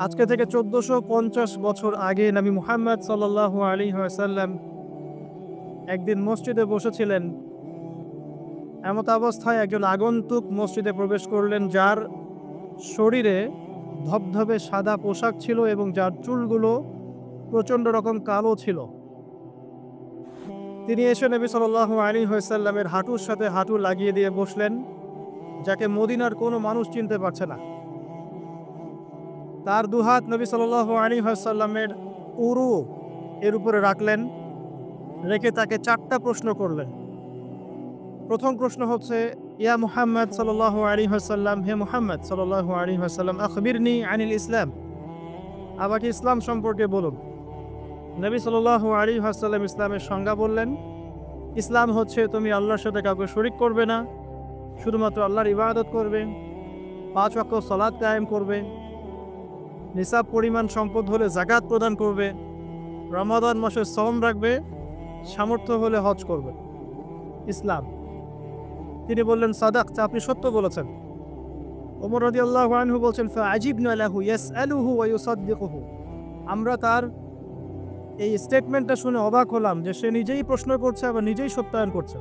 আজকে থেকে 1450 বছর আগে নবী মুহাম্মদ সাল্লাল্লাহু আলাইহি ওয়াসাল্লাম একদিন মসজিদে বসেছিলেন। এমত অবস্থায় একজন আগন্তুক মসজিদে প্রবেশ করলেন, যার শরীরে ধবধবে সাদা পোশাক ছিল এবং যার চুলগুলো প্রচণ্ড রকম কালো ছিল। তিনি এসে নবী সাল্লাল্লাহু আলাইহি ওয়াসাল্লামের হাঁটুর সাথে হাঁটু লাগিয়ে দিয়ে বসলেন, যাকে মদিনার কোনো মানুষ চিনতে পারছে না। তার দুহাত নবী সাল্লাল্লাহু আলাইহি ওয়াসাল্লামের উরু এর উপরে রাখলেন, রেখে তাকে 4টা প্রশ্ন করলেন। প্রথম প্রশ্ন হচ্ছে, ইয়া মুহাম্মদ সাল্লাল্লাহু আলাইহি ওয়াসাল্লাম, হে মুহাম্মদ সাল্লাল্লাহু আলাইহি ওয়াসাল্লাম, আখবিরনি আনিল ইসলাম, আমাকে ইসলাম সম্পর্কে বলুন। নবী সাল্লাল্লাহু আলাইহি ওয়াসাল্লাম ইসলামের সংজ্ঞা বললেন, ইসলাম হচ্ছে তুমি আল্লাহর সাথে কাউকে শরীক করবে না, শুধুমাত্র আল্লাহর ইবাদত করবে, 5 ওয়াক্ত সালাত কায়েম করবে, নিসাব পরিমাণ সম্পদ হলে যাকাত প্রদান করবে, রমাদান মাসে সওম রাখবে, সামর্থ্য হলে হজ করবে। ইসলাম। তিনি বললেন, সাদাকতা, আপনি সত্য বলেছেন। ওমর রাদিয়াল্লাহু আনহু বলছেন, ফাআজিবনা লাহু ইয়াসআলুহু ওয়া ইউসাদ্দিকুহু, আমরা তার এই স্টেটমেন্টটা শুনে অবাক হলাম যে সে নিজেই প্রশ্ন করছে আবার নিজেই সত্যায়ন করছে।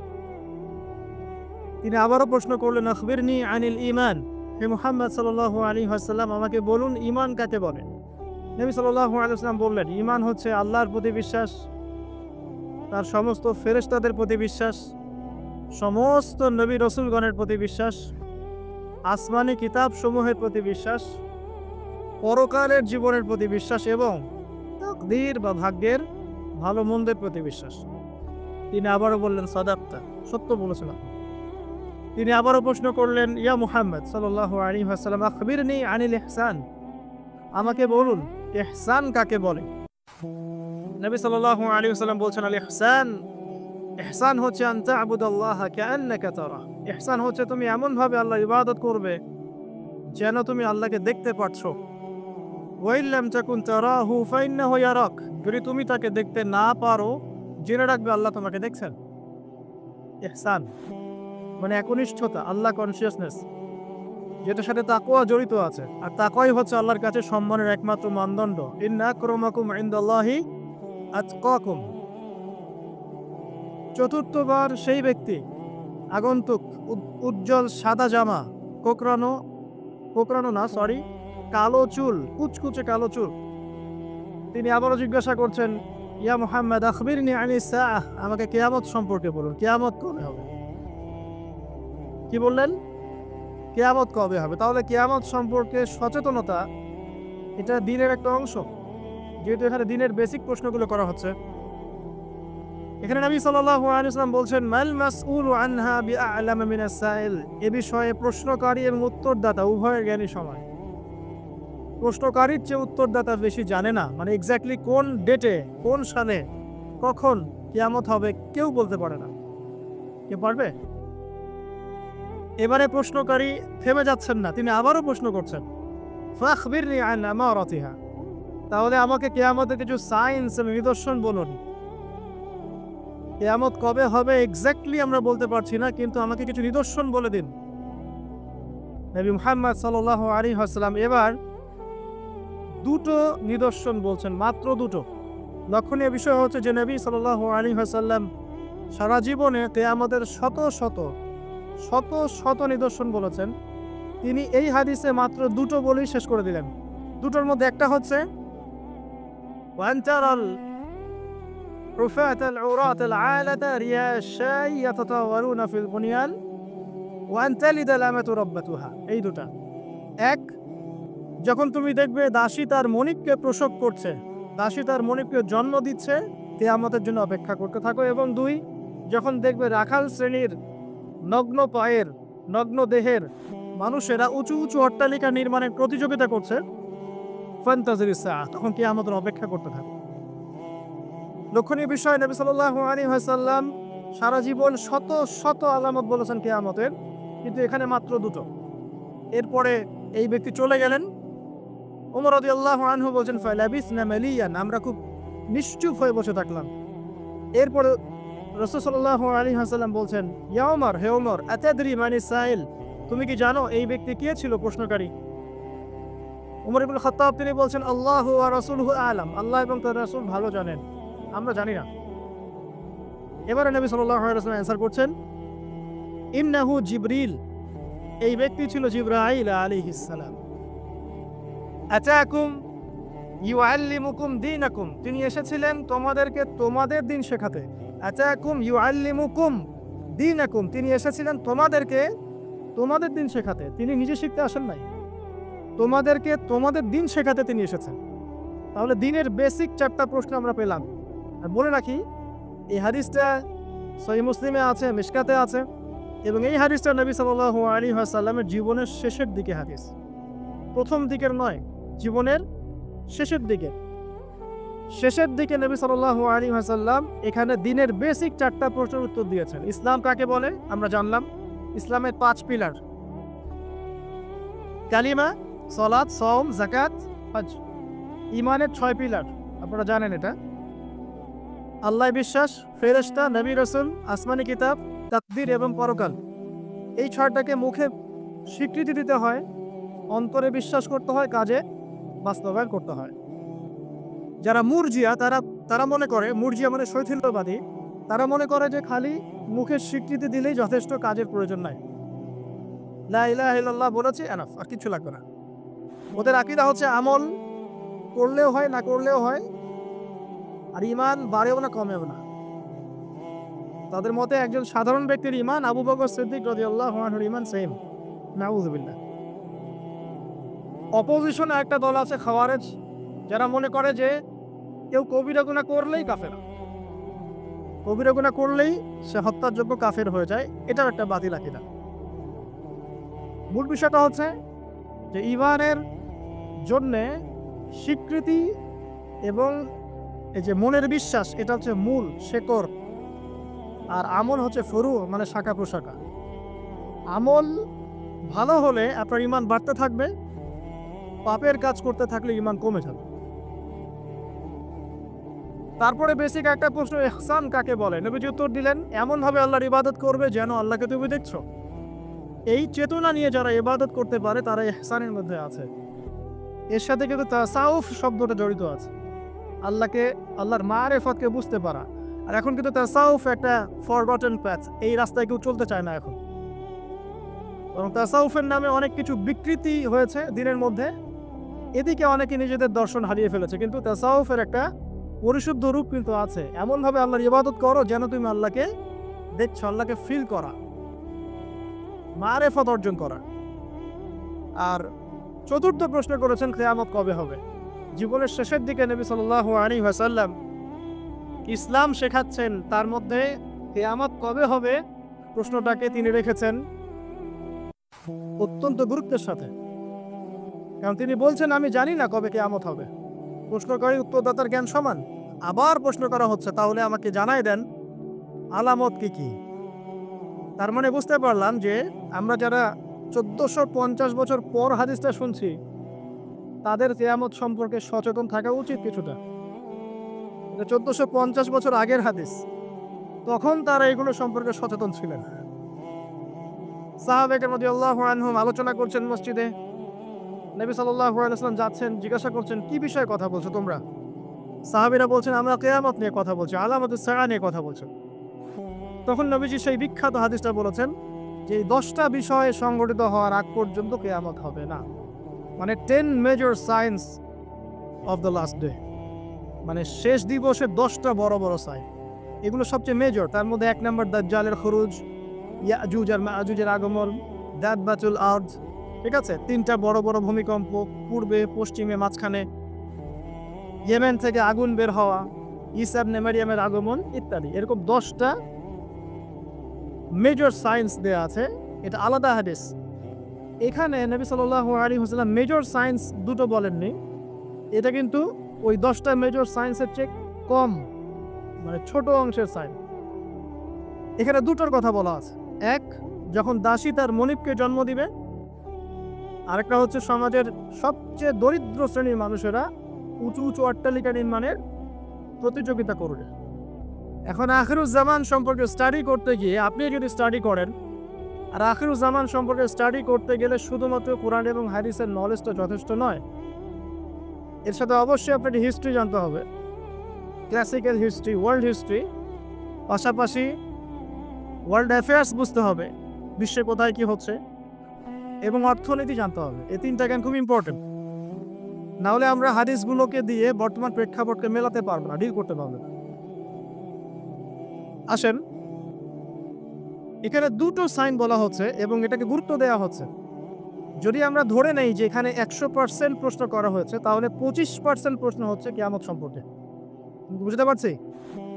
তিনি আবারও প্রশ্ন করলেন, আখবিরনি আনিল ঈমান, হে মুহাম্মদ সাল্লাল্লাহু আলাইহি ওয়াসাল্লাম, আমাকে বলুন ঈমান কাকে বলে। নবী সাল্লাল্লাহু আলাইহি ওয়াসাল্লাম বললেন, ঈমান হচ্ছে আল্লাহর প্রতি বিশ্বাস, তার সমস্ত ফেরেশতাদের প্রতি বিশ্বাস, সমস্ত নবী রাসূলগণের প্রতি বিশ্বাস, আসমানি কিতাব সমূহের প্রতি বিশ্বাস, পরকালের জীবনের প্রতি বিশ্বাস এবং তাকদীর বা ভাগ্যের ভালো মন্দের প্রতি বিশ্বাস। তিনি আবারও বললেন, সাদাকতা, সত্য বলেছেন আপনি। তিনি আবারও প্রশ্ন করলেন, ইয়া মুহাম্মদ সাল্লাল্লাহু আলাইহি ওয়াসাল্লাম, আখবিরনি আনিল ইহসান, আমাকে বলুন ইহসান কাকে বলে। নবী সাল্লাল্লাহু আলাইহি ওয়াসাল্লাম বলছেন, আল ইহসান, ইহসান হচ্ছে আন তা'বুদাল্লাহা কাআন্নাকা তারাহ, ইহসান হচ্ছে তুমি এমন ভাবে আল্লাহর ইবাদত করবে যেন তুমি আল্লাহকে দেখতে পাচ্ছো। ওয়া ইল্লাম তাকুন তারাহু ফাইন্নাহু ইয়ারাক, যদি তুমি তাকে দেখতে না পারো জেনে রাখবে আল্লাহ তোমাকে দেখছেন। ইহসান মানে একনিষ্ঠতা, আল্লাহ কনসিয়াসনেস, যেটার সাথে তাকওয়া জড়িত আছে। আর তাকওয়াই হচ্ছে আল্লাহর কাছে সম্মানের একমাত্র মানদণ্ড। ইন্না আকরামাকুম ইনদাল্লাহি আতকাকুম। চতুর্থবার সেই ব্যক্তি আগন্তুক, উজ্জ্বল সাদা জামা, কালো চুল, কুচকুচে কালো চুল। তিনি আবারও জিজ্ঞাসা করছেন, ইয়া মুহাম্মদ আখবিরনি আনিস সাআহ, আমাকে কিয়ামত সম্পর্কে বলুন, কিয়ামত কবে হবে। কি বললেন? কিয়ামত কবে হবে। তাহলে কিয়ামত সম্পর্কে সচেতনতা এটা দ্বীনের একটা অংশ, যেহেতু এখানে দ্বীনের বেসিক প্রশ্নগুলো করা হচ্ছে। এখানে নবী সাল্লাল্লাহু আলাইহি ওয়াসাল্লাম বলছেন, মাল মাসউলু আনহা বিআ'লাম মিনাস সাইল, এ বিষয়ে প্রশ্নকারী এবং উত্তরদাতা উভয়ের জ্ঞানী সমান। প্রশ্নকারীর চেয়ে উত্তরদাতা বেশি জানে না, মানে এক্স্যাক্টলি কোন ডেটে, কোন সালে, কখন কিয়ামত হবে কেউ বলতে পারে না। কে পারবে? এবারে প্রশ্নকারী থেমে যাচ্ছেন না, তিনি আবারও প্রশ্ন করছেন, ফাখবিরনি আন আমারাতিহা, তাহলে আমাকে কিয়ামতের কিছু সাইন্স এবং নিদর্শন বলুন। কিয়ামত কবে হবে এক্স্যাক্টলি আমরা বলতে পারছি না, কিন্তু আমাকে কিছু নিদর্শন বলে দিন। নবী মুহাম্মদ সাল্লাল্লাহু আলাইহি ওয়াসাল্লাম এবার 2টো নিদর্শন বলছেন, মাত্র 2টো। লক্ষণীয় বিষয় হচ্ছে যে নবী সাল্লাল্লাহু আলাইহি ওয়াসাল্লাম সারা জীবনে কিয়ামতের শত শত নিদর্শন বলেছেন, তিনি এই হাদিসে মাত্র 2টো বলেই শেষ করে দিলেন। 2টোর মধ্যে একটা হচ্ছে, ওয়ান তারাল রুফাতাল উরাতাল আলাতা রিয়াশাই ইয়াতাতাওয়ারুনা ফিল বুনিয়ান ওয়া আন তালিদাল আমাতু রাব্বাতুহা। এই 2টা। এক, যখন তুমি দেখবে দাসী তার মনিককে প্রসব করছে, দাসী তার মনিককে জন্ম দিচ্ছে, কিয়ামতের জন্য অপেক্ষা করতে থাকো। এবং 2, যখন দেখবে রাখাল শ্রেণীর নগ্ন পায়ের, নগ্ন দেহের মানুষেরা উঁচু উঁচু অট্টালিকা নির্মাণের প্রতিযোগিতা করছে, ফান্তাজিরিস সাআহ, তখন কিয়ামতের অপেক্ষা করতে থাকো। লক্ষণীয় বিষয়, নবী সাল্লাল্লাহু আলাইহি ওয়াসাল্লাম সারা জীবন শত আলামত বলেছেন কিয়ামতের, কিন্তু এখানে মাত্র 2টো। এরপরে এই ব্যক্তি চলে গেলেন। ওমর রাদিয়াল্লাহু আনহু বলছেন, ফালাবিসনা মালিয়ান, আমরা খুব নিশ্চুপ হয়ে বসে থাকলাম। এরপরে রাসূল সাল্লাল্লাহু আলাইহি ওয়াসাল্লাম বলছেন, ইয়া ওমর, হে ওমর, আতাদরি মানিস সাইল, তুমি কি জানো এই ব্যক্তি কে ছিল প্রশ্নকারী? উমর ইবনে খাত্তাব তিনি বলছেন আল্লাহু ওয়া রাসূলুহু আ'লাম, আল্লাহ এবং তার রাসূল ভালো জানেন, আমরা জানি না। এবারে নবী সাল্লাল্লাহু আলাইহি ওয়াসাল্লাম অ্যানসার করছেন ইন্নাহু জিবরিল, এই ব্যক্তি ছিল জিবরাইল আলাইহিস সালাম। আতাকুম ইউআল্লিমুকুম দীনাকুম, তিনি এসেছিলেন তোমাদেরকে তোমাদের দিন শেখাতে। আতাকুম ইউআল্লিমুকুম দীনাকুম, তিনি এসেছিলেন তোমাদেরকে তোমাদের দিন শেখাতে, তিনি নিজে শিখতে আসেন নাই, তোমাদেরকে তোমাদের দিন শেখাতে তিনি এসেছেন। তাহলে দিনের বেসিক 4টা প্রশ্ন আমরা পেলাম। আর বলে রাখি এই হাদিসটা সহিহ মুসলিমে আছে, মিশকাতে আছে, এবং এই হাদিসটা নবী সাল্লাল্লাহু আলাইহি ওয়াসাল্লামের জীবনের শেষের দিকে হাদিস, প্রথম দিকের নয়, জীবনের শেষের দিকে। শেষের দিকে নবী সাল্লাল্লাহু আলাইহি ওয়াসাল্লাম এখানে দিনের বেসিক 4টা প্রশ্নের উত্তর দিয়েছেন। ইসলাম কাকে বলে আমরা জানলাম, ইসলামের 5 পিলার, কালিমা, সালাত, সাওম, যাকাত, হজ। ঈমানের 6 পিলার, আপনারা জানেন এটা। আল্লাহ বিশ্বাস, ফেরেশতা, নবী রাসূল, আসমানি কিতাব, তাকদীর এবং পরকাল। এই 6টাকে মুখে স্বীকৃতি দিতে হয়, অন্তরে বিশ্বাস করতে হয়, কাজে বাস্তবায়ন করতে হয়। যারা মুরজিয়া তারা মনে করে, মুরজিয়া মানে শৈথিল্যবাদী, তারা মনে করে যে খালি মুখে স্বীকৃতি দিলেই যথেষ্ট, কাজের প্রয়োজন নাই। লা ইলাহা ইল্লাল্লাহ বলেছে এনাফ, আর কিছু লাগবে না। ওদের আকীদা হচ্ছে আমল করলেও হয়, না করলেও হয়, আর ঈমান বাড়েও না কমেও না। তাদের মতে একজন সাধারণ ব্যক্তির ঈমান আবু বকর সিদ্দিক রাদিয়াল্লাহু আনহুর ঈমান সেম। নাউযুবিল্লাহ। অপোজিশনে একটা দল আছে খাওয়ারেজ, যারা মনে করে যে কেউ কবিরা গুনাহ করলেই কাফের, কবিরা গুনাহ করলেই সে হত্যার যোগ্য কাফের হয়ে যায়। এটাও একটা বাতিল আকীদা। মূল বিষয়টা হচ্ছে যে ঈমানের জন্যে স্বীকৃতি এবং এই যে মনের বিশ্বাস, এটা হচ্ছে মূল শেকড়, আর আমল হচ্ছে ফরু, মানে শাখা প্রশাখা। আমল ভালো হলে আপনার ঈমান বাড়তে থাকবে, পাপের কাজ করতে থাকলে ঈমান কমে যাবে। তারপরে বেসিক একটা প্রশ্ন, ইহসান কাকে বলে? নবীজি উত্তর দিলেন, এমনভাবে আল্লাহর ইবাদত করবে যেন আল্লাহকে তুমি দেখছো। এই চেতনা নিয়ে যারা ইবাদত করতে পারে তারা ইহসানের মধ্যে আছে। এর সাথে কিন্তু তাসাউফ শব্দটা জড়িত আছে, আল্লাহর মারিফতকে বুঝতে পারা। আর এখন কিন্তু তাসাউফ একটা ফরগটেন প্যাথ, এই রাস্তায় কেউ চলতে চায় না এখন। এবং তাসাউফের নামে অনেক কিছু বিকৃতি হয়েছে দিনের মধ্যে, এদিকে অনেকে নিজেদের দর্শন হারিয়ে ফেলেছে। কিন্তু তাসাউফের একটা পরিশুদ্ধ রূপ কিন্তু আছে, এমনভাবে আল্লাহর ইবাদত করো যেন তুমি আল্লাহকে দেখছো, আল্লাহকে ফিল করা, মারিফত অর্জন করা। আর চতুর্থ প্রশ্ন করেছেন কিয়ামত কবে হবে। জীবনের শেষের দিকে নবী সাল্লাল্লাহু আলাইহি ওয়াসাল্লাম ইসলাম শেখাচ্ছেন, তার মধ্যে কিয়ামত কবে হবে প্রশ্নটাকে তিনি রেখেছেন অত্যন্ত গুরুত্বের সাথে। কারণ তিনি বলছেন আমি জানি না কবে কিয়ামত হবে। প্রশ্নকারী উত্তরদাতার জ্ঞান সমান। আবার প্রশ্ন করা হচ্ছে, তাহলে আমাকে জানাই দেন আলামত কি কি। তার মানে বুঝতে পারলাম যে আমরা যারা 1450 বছর পর হাদিসটা শুনছি, তাদের কিয়ামত সম্পর্কে সচেতন থাকা উচিত কিছুটা। 1450 বছর আগের হাদিস, তখন তারা এগুলো সম্পর্কে সচেতন ছিলেন। সাহাবায়ে রাদিয়াল্লাহু আনহুম আলোচনা করছেন মসজিদে, নবী সাল্লাল্লাহু আলাইহি ওয়াসাল্লাম যাচ্ছেন, জিজ্ঞাসা করছেন কি বিষয়ে কথা বলছো তোমরা? সাহাবীরা বলছেন আমরা কিয়ামত নিয়ে কথা বলছি, আলামাতুস সাআ নিয়ে কথা বলছি। তখন নবীজি সেই বিখ্যাত হাদিসটা বলেছেন যে এই 10টা বিষয় সংগঠিত হওয়ার আগ পর্যন্ত কিয়ামত হবে না। মানে 10 major signs of the last day, মানে শেষ দিবসের 10টা বড় বড় সাইন, এগুলো সবচেয়ে মেজর। তার মধ্যে 1 নম্বর দাজ্জালের খুরুজ, ইয়াজুজ আর মাজুজের আগমন, দাব্বাতুল আরদ, ঠিক আছে, 3টা বড় বড় ভূমিকম্প, পূর্বে, পশ্চিমে, মাঝখানে, ইয়েমেন থেকে আগুন বের হওয়া, ঈসা ইবনে মারইয়ামের আগমন ইত্যাদি। এরকম 10টা মেজর সায়েন্স দেয়া আছে, এটা আলাদা হাদিস। এখানে নবী সাল্লাল্লাহু আলাইহি ওয়াসাল্লাম মেজর সায়েন্স দুটো বলেননি, এটা কিন্তু ওই 10টা মেজর সায়েন্সের চেয়ে কম, মানে ছোট অংশের সায়েন্স। এখানে দুটোর কথা বলা আছে, এক যখন দাসী তার মনিবকে জন্ম দিবে, আরেকটা হচ্ছে সমাজের সবচেয়ে দরিদ্র শ্রেণীর মানুষেরা উঁচু উঁচু অট্টালিকা নির্মাণের প্রতিযোগিতা করবে। এখন আখিরুজ্জামান সম্পর্কে স্টাডি করতে গিয়ে, আপনি যদি স্টাডি করেন, আর আখিরুজ্জামান সম্পর্কে স্টাডি করতে গেলে শুধুমাত্র কোরআন এবং হাদিসের নলেজটা যথেষ্ট নয়, এর সাথে অবশ্যই আপনাকে হিস্ট্রি জানতে হবে, ক্লাসিক্যাল হিস্ট্রি, ওয়ার্ল্ড হিস্ট্রি, পাশাপাশি ওয়ার্ল্ড অ্যাফেয়ার্স বুঝতে হবে, বিশ্বে কোথায় কি হচ্ছে, এবং অর্থনীতি জানতে হবে। এই তিনটা জ্ঞান খুব ইম্পর্টেন্ট। নাহলে আমরা হাদিসগুলোকে দিয়ে বর্তমান প্রেক্ষাপটকে মেলাতে পারবো না, ডিল করতে পারবো না। আসেন, এখানে দুটো সাইন বলা হচ্ছে এবং এটাকে গুরুত্ব দেওয়া হচ্ছে। যদি আমরা ধরে নেই যে এখানে 100% প্রশ্ন করা হয়েছে, তাহলে 25% প্রশ্ন হচ্ছে কিয়ামত সম্পর্কে। বুঝতে পারছি?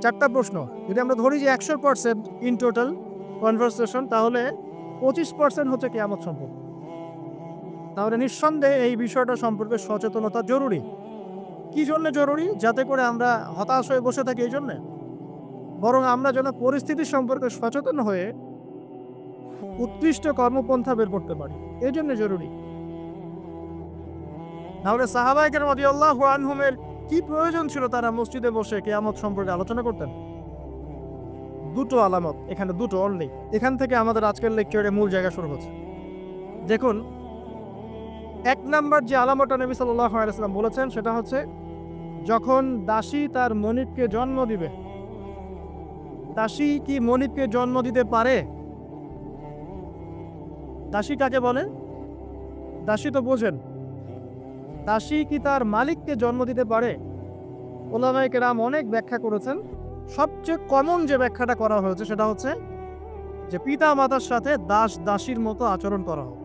4টা প্রশ্ন। যদি আমরা ধরি যে 100% ইন টোটাল কনভারসেশন, তাহলে 25% হচ্ছে কিয়ামত সম্পর্কে। তাহলে নিঃসন্দেহে এই বিষয়টা সম্পর্কে সচেতনতা জরুরি। কি জন্য জরুরি? যাতে করে আমরা হতাশ হয়ে বসে থাকি এই জন্যে, বরং আমরা যেন পরিস্থিতি সম্পর্কে সচেতন হয়ে উৎকৃষ্ট কর্মপন্থা বের করতে পারি, এই জন্য জরুরি। তাহলে সাহাবায়ে কেরাম রাদিয়াল্লাহু আনহুমের কি প্রয়োজন ছিল তারা মসজিদে বসে কিয়ামত সম্পর্কে আলোচনা করতেন? দুটো আলামত, এখানে দুটো অনলি। এখান থেকে আমাদের আজকের লেকচারের মূল জায়গা শুরু হচ্ছে। দেখুন, 1 নাম্বার যে আলামতটা নবী সাল্লাল্লাহু আলাইহি ওয়াসাল্লাম বলেছেন সেটা হচ্ছে যখন দাসী তার মনিবকে জন্ম দিবে। দাসী কি মনিবকে জন্ম দিতে পারে? দাসী কাকে বলে? দাসী তো বোঝেন। দাসী কি তার মালিককে জন্ম দিতে পারে? উলামায়ে কেরাম অনেক ব্যাখ্যা করেছেন। সবচেয়ে কমন যে ব্যাখ্যাটা করা হয়েছে সেটা হচ্ছে যে পিতা মাতার সাথে দাস দাসীর মতো আচরণ করা হবে।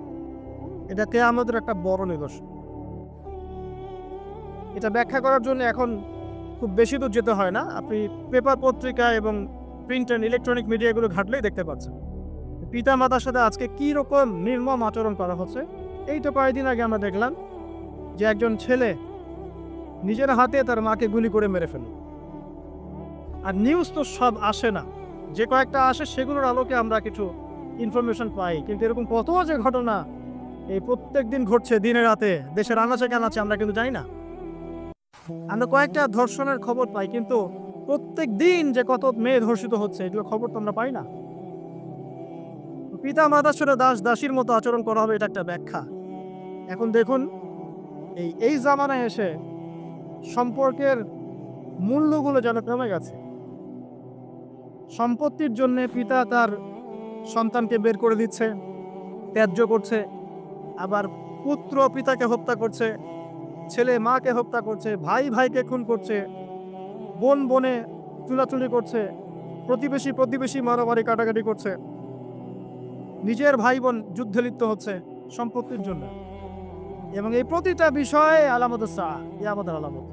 এটা কিয়ামতের একটা বড় নিদর্শন। এটা ব্যাখ্যা করার জন্য এখন খুব বেশি দূর যেতে হয় না, আপনি পেপার পত্রিকা এবং প্রিন্ট অ্যান্ড ইলেকট্রনিক মিডিয়াগুলো ঘাটলেই দেখতে পাচ্ছেন পিতা মাতার সাথে আজকে কি রকম নির্মম আচরণ করা হচ্ছে। এই তো কয়েকদিন আগে আমরা দেখলাম যে একজন ছেলে নিজের হাতে তার মাকে গুলি করে মেরে ফেলল। আর নিউজ তো সব আসে না, যে কয়েকটা আসে সেগুলোর আলোকে আমরা কিছু ইনফরমেশন পাই, কিন্তু এরকম কত যে ঘটনা এই প্রত্যেক দিন ঘটছে দিনে রাতে দেশের আনাচে কানাচে আমরা কিন্তু জানি না। আমরা কয়েকটা ধর্ষণের খবর পাই, কিন্তু প্রত্যেক দিন যে কত মেয়ে ধর্ষিত হচ্ছে এগুলো খবর তো আমরা পাই না। পিতা মাতার সাথে দাস দাসীর মতো আচরণ করা হবে, এটা একটা ব্যাখ্যা। এখন দেখুন, এই জামানায় এসে সম্পর্কের মূল্যগুলো যেন কমে গেছে। সম্পত্তির জন্য পিতা তার সন্তানকে বের করে দিচ্ছে, ত্যায্য করছে, আবার পুত্র পিতাকে হত্যা করছে, ছেলে মাকে হত্যা করছে, ভাই ভাইকে খুন করছে, বোন বোনে চুলাচুলি করছে, প্রতিবেশী মারামারি কাটাকাটি করছে, নিজের ভাই বোন যুদ্ধে লিপ্ত হচ্ছে সম্পত্তির জন্য। এবং এই প্রতিটা বিষয়ে আলামত কিয়ামতের আলামত।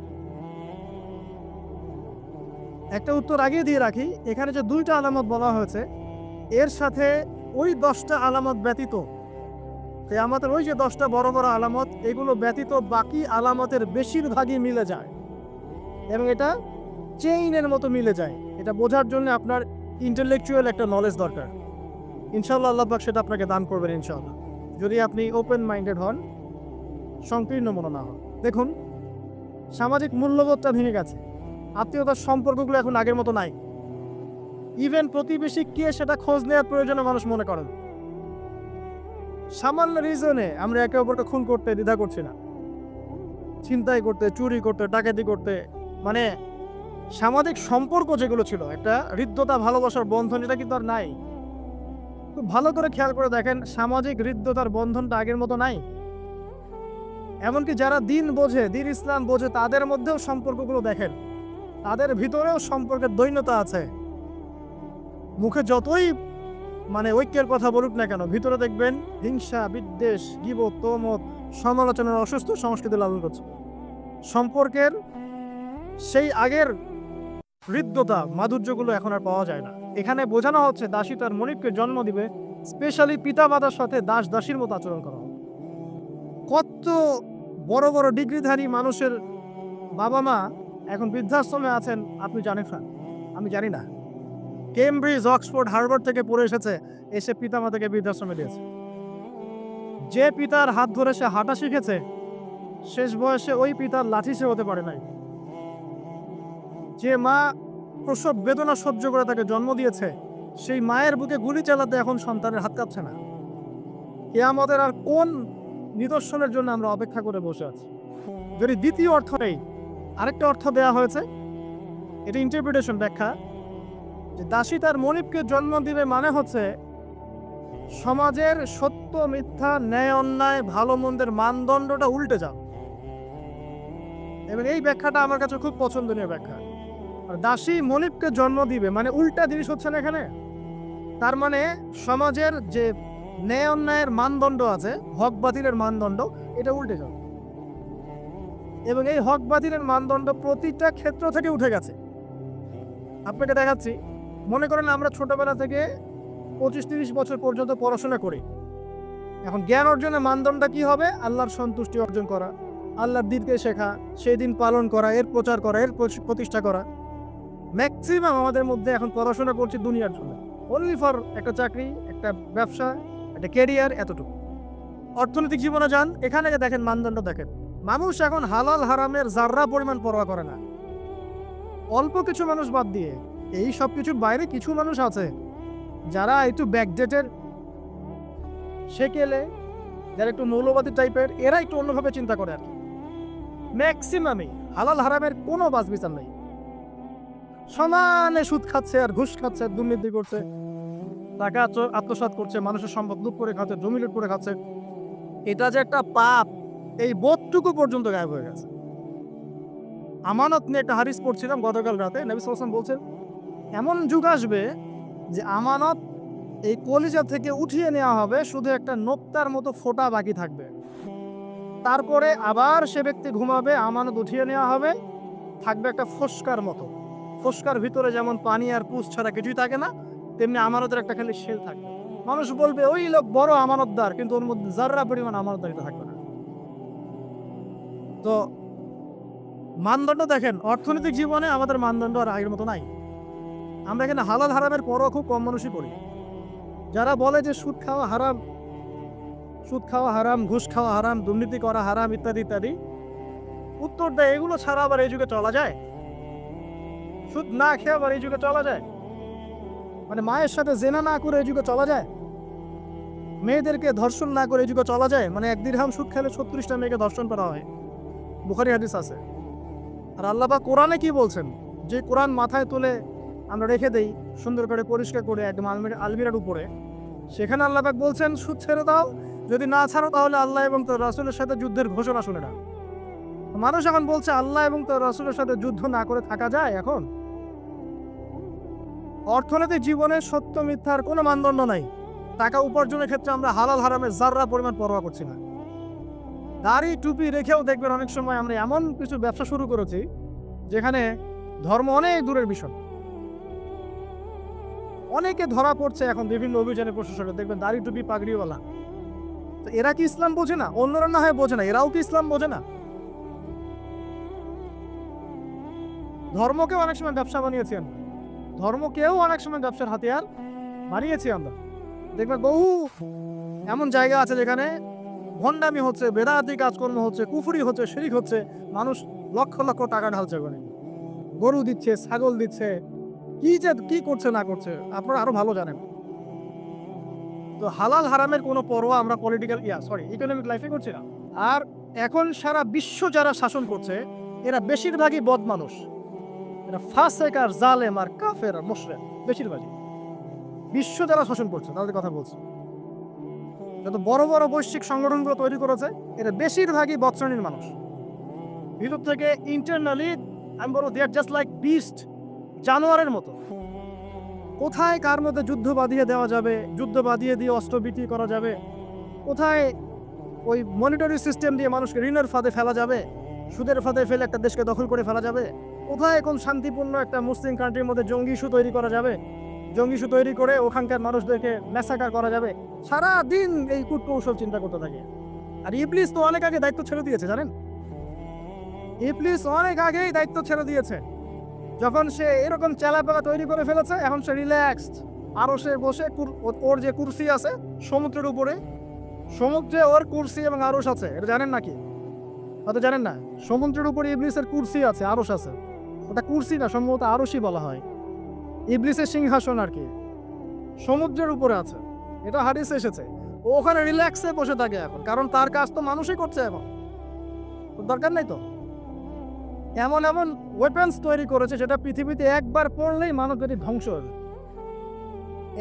একটা উত্তর আগে দিয়ে রাখি, এখানে যে 2টা আলামত বলা হয়েছে এর সাথে ওই 10টা আলামত ব্যতীত, কিয়ামতের ওই যে 10টা বড় বড় আলামত, এগুলো ব্যতীত বাকি আলামতের বেশিরভাগই মিলে যায় এবং এটা চেইনের মতো মিলে যায়। এটা বোঝার জন্য আপনার ইন্টেলেকচুয়াল একটা নলেজ দরকার। ইনশাআল্লাহ আল্লাহ পাক সেটা আপনাকে দান করবেন ইনশাআল্লাহ, যদি আপনি ওপেন মাইন্ডেড হন, সংকীর্ণ মন না হন। দেখুন, সামাজিক মূল্যবোধটা ভেঙে গেছে, আত্মীয়তার সম্পর্কগুলো এখন আগের মতো নাই। ইভেন প্রতিবেশী কে সেটা খোঁজ নেওয়ার প্রয়োজনে মানুষ মনে করেন। সামান্য রিজনে আমরা একে অপরকে খুন করতে দ্বিধা করছি না, ছিনতাই করতে, চুরি করতে, ডাকাতি করতে। মানে সামাজিক সম্পর্ক যেগুলো ছিল, একটা হৃদ্যতা ভালোবাসার বন্ধন, এটা কিন্তু আর নাই। খুব ভালো করে খেয়াল করে দেখেন, সামাজিক হৃদ্যতার বন্ধনটা আগের মতো নাই। এমনকি যারা দিন বোঝে, দিন ইসলাম বোঝে, তাদের মধ্যেও সম্পর্কগুলো দেখেন, তাদের ভিতরেও সম্পর্কের দৈন্যতা আছে। মুখে যতই ঐক্যের কথা বলুক না কেন, ভিতরে দেখবেন হিংসা, বিদ্বেষ, গীবত, তহমত, সমালোচনার অসুস্থ সংস্কৃতি লালন করছে। সম্পর্কের সেই আগের হৃদ্যতা, মাধুর্যগুলো এখন আর পাওয়া যায় না। এখানে বোঝানো হচ্ছে দাসী তার মনিবকে জন্ম দিবে, স্পেশালি পিতা মাতার সাথে দাস দাসীর মতো আচরণ করা হবে। কত বড় বড় ডিগ্রিধারী মানুষের বাবা মা এখন বৃদ্ধাশ্রমে আছেন, আপনি জানেন না? আমি জানি না। কেমব্রিজ, অক্সফোর্ড, হার্ভার্ড থেকে পড়ে এসে পিতা মাতাকে বৃদ্ধাশ্রমে দিয়েছে। যে পিতার হাত ধরে সে হাঁটা শিখেছে, শেষ বয়সে ওই পিতার লাঠি সে হতে পারে নাই। যে মা প্রসব বেদনা সহ্য করে তাকে জন্ম দিয়েছে, সেই মায়ের বুকে গুলি চালাতে এখন সন্তানের হাত কাঁপছে না। কিয়ামতের আর কোন নিদর্শনের জন্য আমরা অপেক্ষা করে বসে আছি? যদি দ্বিতীয় অর্থ নেই, আরেকটা অর্থ দেয়া হয়েছে, এটা ইন্টারপ্রিটেশন, ব্যাখ্যা, যে দাসী তার মনিবকে জন্ম দিবে মানে হচ্ছে সমাজের সত্য মিথ্যা, ন্যায় অন্যায়, ভালো মন্দের মানদণ্ডটা উল্টে যাও। এবং এই ব্যাখ্যাটা আমার কাছে খুব পছন্দনীয় ব্যাখ্যা। আর দাসী মনিবকে জন্ম দিবে মানে উল্টা জিনিস হচ্ছে না এখানে। তার মানে সমাজের যে ন্যায় অন্যায়ের মানদণ্ড আছে, হক বাতিলের মানদণ্ড, এটা উল্টে যাবে। এবং এই হক বাতিলের মানদণ্ড প্রতিটা ক্ষেত্র থেকে উঠে গেছে। আপনাকে দেখাচ্ছি, মনে করেন আমরা ছোটবেলা থেকে 25-30 বছর পর্যন্ত পড়াশোনা করি। এখন জ্ঞান অর্জনের মানদণ্ড কি হবে? আল্লাহর সন্তুষ্টি অর্জন করা, আল্লাহর দ্বীনকে শেখা, সেই দিন পালন করা, এর প্রচার করা, এর প্রতিষ্ঠা করা। ম্যাক্সিমাম আমাদের মধ্যে এখন পড়াশোনা করছি দুনিয়ার জন্য, অনলি ফর একটা চাকরি, একটা ব্যবসা, একটা ক্যারিয়ার, এতটুকু। অর্থনৈতিক জীবনে যান, এখানে দেখেন মানদণ্ড দেখেন। মানুষ এখন হালাল হারামের যার্রা পরিমাণ পরোয়া করে না। অল্প কিছু মানুষ বাদ দিয়ে এই সব কিছুর বাইরে কিছু মানুষ আছে যারা একটু ব্যাকডেটের, সেকেলে, যারা একটু মৌলবাদী টাইপের, এরা একটু অন্যভাবে চিন্তা করে আর কি। ম্যাক্সিমামই হালাল হারামের কোনো বাছবিচার নেই, সমানে সুদ খাচ্ছে আর ঘুষ খাচ্ছে, দুর্নীতি করছে, টাকা আত্মসাৎ করছে, মানুষের সম্পদ লুট করে খাচ্ছে, জমি লুট করে খাচ্ছে। এটা যে একটা পাপ, এই বোধটুকু পর্যন্ত গায়েব হয়ে গেছে। আমানত নিয়ে একটা হাদিস পড়ছিলাম গতকাল রাতে, নবী সাল্লাল্লাহু আলাইহি ওয়াসাল্লাম বলছেন এমন যুগ আসবে যে আমানত এই কলিজা থেকে উঠিয়ে নেওয়া হবে, শুধু একটা নোক্তার মতো ফোঁটা বাকি থাকবে। তারপরে আবার সে ব্যক্তি ঘুমাবে, আমানত উঠিয়ে নেওয়া হবে, থাকবে একটা ফোস্কার মতো। ফোস্কার ভিতরে যেমন পানি আর পুষ ছাড়া কিছুই থাকে না, তেমনি আমানতের একটা খালি শেল থাকবে। মানুষ বলবে ওই লোক বড় আমানতদার, কিন্তু ওর মধ্যে যার্রা পরিমাণ আমানতদারিতা থাকবে না। তো মানদণ্ড দেখেন, অর্থনৈতিক জীবনে আমাদের মানদণ্ড আর আগের মতো নাই। আমরা এখানে হালাল হারামের পরও খুব কম মানুষই করি। যারা বলে যে সুদ খাওয়া হারাম, সুদ খাওয়া হারাম, ঘুষ খাওয়া হারাম, দুর্নীতি করা হারাম, ইত্যাদি ইত্যাদি, উত্তর দেয় এগুলো ছাড়া আবার এই যুগে চলা যায়? সুদ না খেয়ে আবার এই যুগে চলা যায়? মানে মায়ের সাথে জেনা না করে এই যুগে চলা যায়? মেয়েদেরকে ধর্ষণ না করে এই যুগে চলা যায়? মানে 1 দিরহাম সুদ খেলে 36টা মেয়েকে ধর্ষণ করা হয়, বুখারী হাদিস আছে। আর আল্লাহ পাক কোরআনে কি বলছেন? যে কোরআন মাথায় তুলে আমরা রেখে দেই সুন্দর করে পরিষ্কার করে একদম আলমিরার উপরে, সেখানে আল্লাহ পাক বলছেন সুদ ছেড়ে দাও, যদি না ছাড়ো তাহলে আল্লাহ এবং তার রাসূলের সাথে যুদ্ধের ঘোষণা শুনে না। মানুষ এখন বলছে আল্লাহ এবং তার রাসূলের সাথে যুদ্ধ না করে থাকা যায়? এখন অর্থনৈতিক জীবনে সত্য মিথ্যার কোনো মানদণ্ড নাই। টাকা উপার্জনের ক্ষেত্রে আমরা হালাল হারামের যার্রা পরিমাণ পরোয়া করছি না। দাড়ি টুপি রেখেও দেখবেন অনেক সময় আমরা এমন কিছু ব্যবসা শুরু করেছি যেখানে ধর্ম অনেক দূরের বিষয়। অনেকে ধরা পড়ছে এখন বিভিন্ন অভিযানে, প্রশাসনে দেখবেন দাড়ি টুপি পাগড়িওয়ালা। তো এরা কি ইসলাম বোঝে না? অন্যরা না হয় বোঝে না, এরাও কি ইসলাম বোঝে না? ধর্মকেও অনেক সময় ব্যবসা বানিয়েছি আমরা, ধর্মকেও অনেক সময় ব্যবসার হাতিয়ার বানিয়েছি আমরা। দেখবেন বহু এমন জায়গা আছে যেখানে ভণ্ডামি হচ্ছে, বেদাতি কাজকর্ম হচ্ছে, কুফরি হচ্ছে, শিরক হচ্ছে, মানুষ লক্ষ লক্ষ টাকা ঢালছে, ওখানে গরু দিচ্ছে, ছাগল দিচ্ছে, কি করছে না করছে আপনারা আরো ভালো জানেন। তো হালাল হারামের কোনো পরোয়া আমরা ইকোনমিক লাইফে করছি না। আর এখন সারা বিশ্ব যারা শাসন করছে এরা বেশিরভাগই বদ মানুষ, এরা ফাসেক আর জালেম আর কাফের আর মুশরিক। বেশিরভাগই বিশ্ব যারা শাসন করছে তাদের কথা বলছে, যত বড় বড় বৈশ্বিক সংগঠনগুলো তৈরি করেছে এরা বেশিরভাগই বদ শ্রেণীর মানুষ। ভিতর থেকে ইন্টারনালি আমি বলবো দে আর জাস্ট লাইক বিস্ট, জানোয়ারের মতো। কোথায় কার মধ্যে যুদ্ধ বাঁধিয়ে দেওয়া যাবে, যুদ্ধ বাঁধিয়ে দিয়ে অস্ত্র বিক্রি করা যাবে, কোথায় ওই মনিটরি সিস্টেম দিয়ে মানুষকে ঋণের ফাঁদে ফেলা যাবে, সুদের ফাঁদে ফেলে একটা দেশকে দখল করে ফেলা যাবে, কোথায় কোন শান্তিপূর্ণ একটা মুসলিম কান্ট্রির মধ্যে জঙ্গি ইস্যু তৈরি করা যাবে, জঙ্গি ইস্যু তৈরি করে ওখানকার মানুষদেরকে ম্যাসাকার করা যাবে, সারা দিন এই কূটকৌশল চিন্তা করতে থাকে। আর ইবলিস তো অনেক আগে দায়িত্ব ছেড়ে দিয়েছে, জানেন? ইবলিস অনেক আগেই দায়িত্ব ছেড়ে দিয়েছে। যখন সে এরকম চালাপাকা তৈরি করে ফেলেছে, এখন সে রিল্যাক্সড। আরো সে বসে ওর যে কুরসি আছে সমুদ্রের উপরে, সমুদ্রে ওর কুরসি এবং আরশ আছে, এটা জানেন নাকি? হয়তো জানেন না। সমুদ্রের উপরে ইবলিসের কুরসি আছে, আরশ আছে। ওটা কুরসি না, সম্ভবত আরশই বলা হয়। ইবলিসের সিংহাসন আর কি সমুদ্রের উপরে আছে, এটা হাদিসে এসেছে। ও ওখানে রিল্যাক্সে বসে থাকে এখন, কারণ তার কাজ তো মানুষই করছে এখন। দরকার নাই তো। এমন এমন ওয়েপন্স তৈরি করেছে যেটা পৃথিবীতে একবার পড়লেই মানব জাতি ধ্বংস হবে।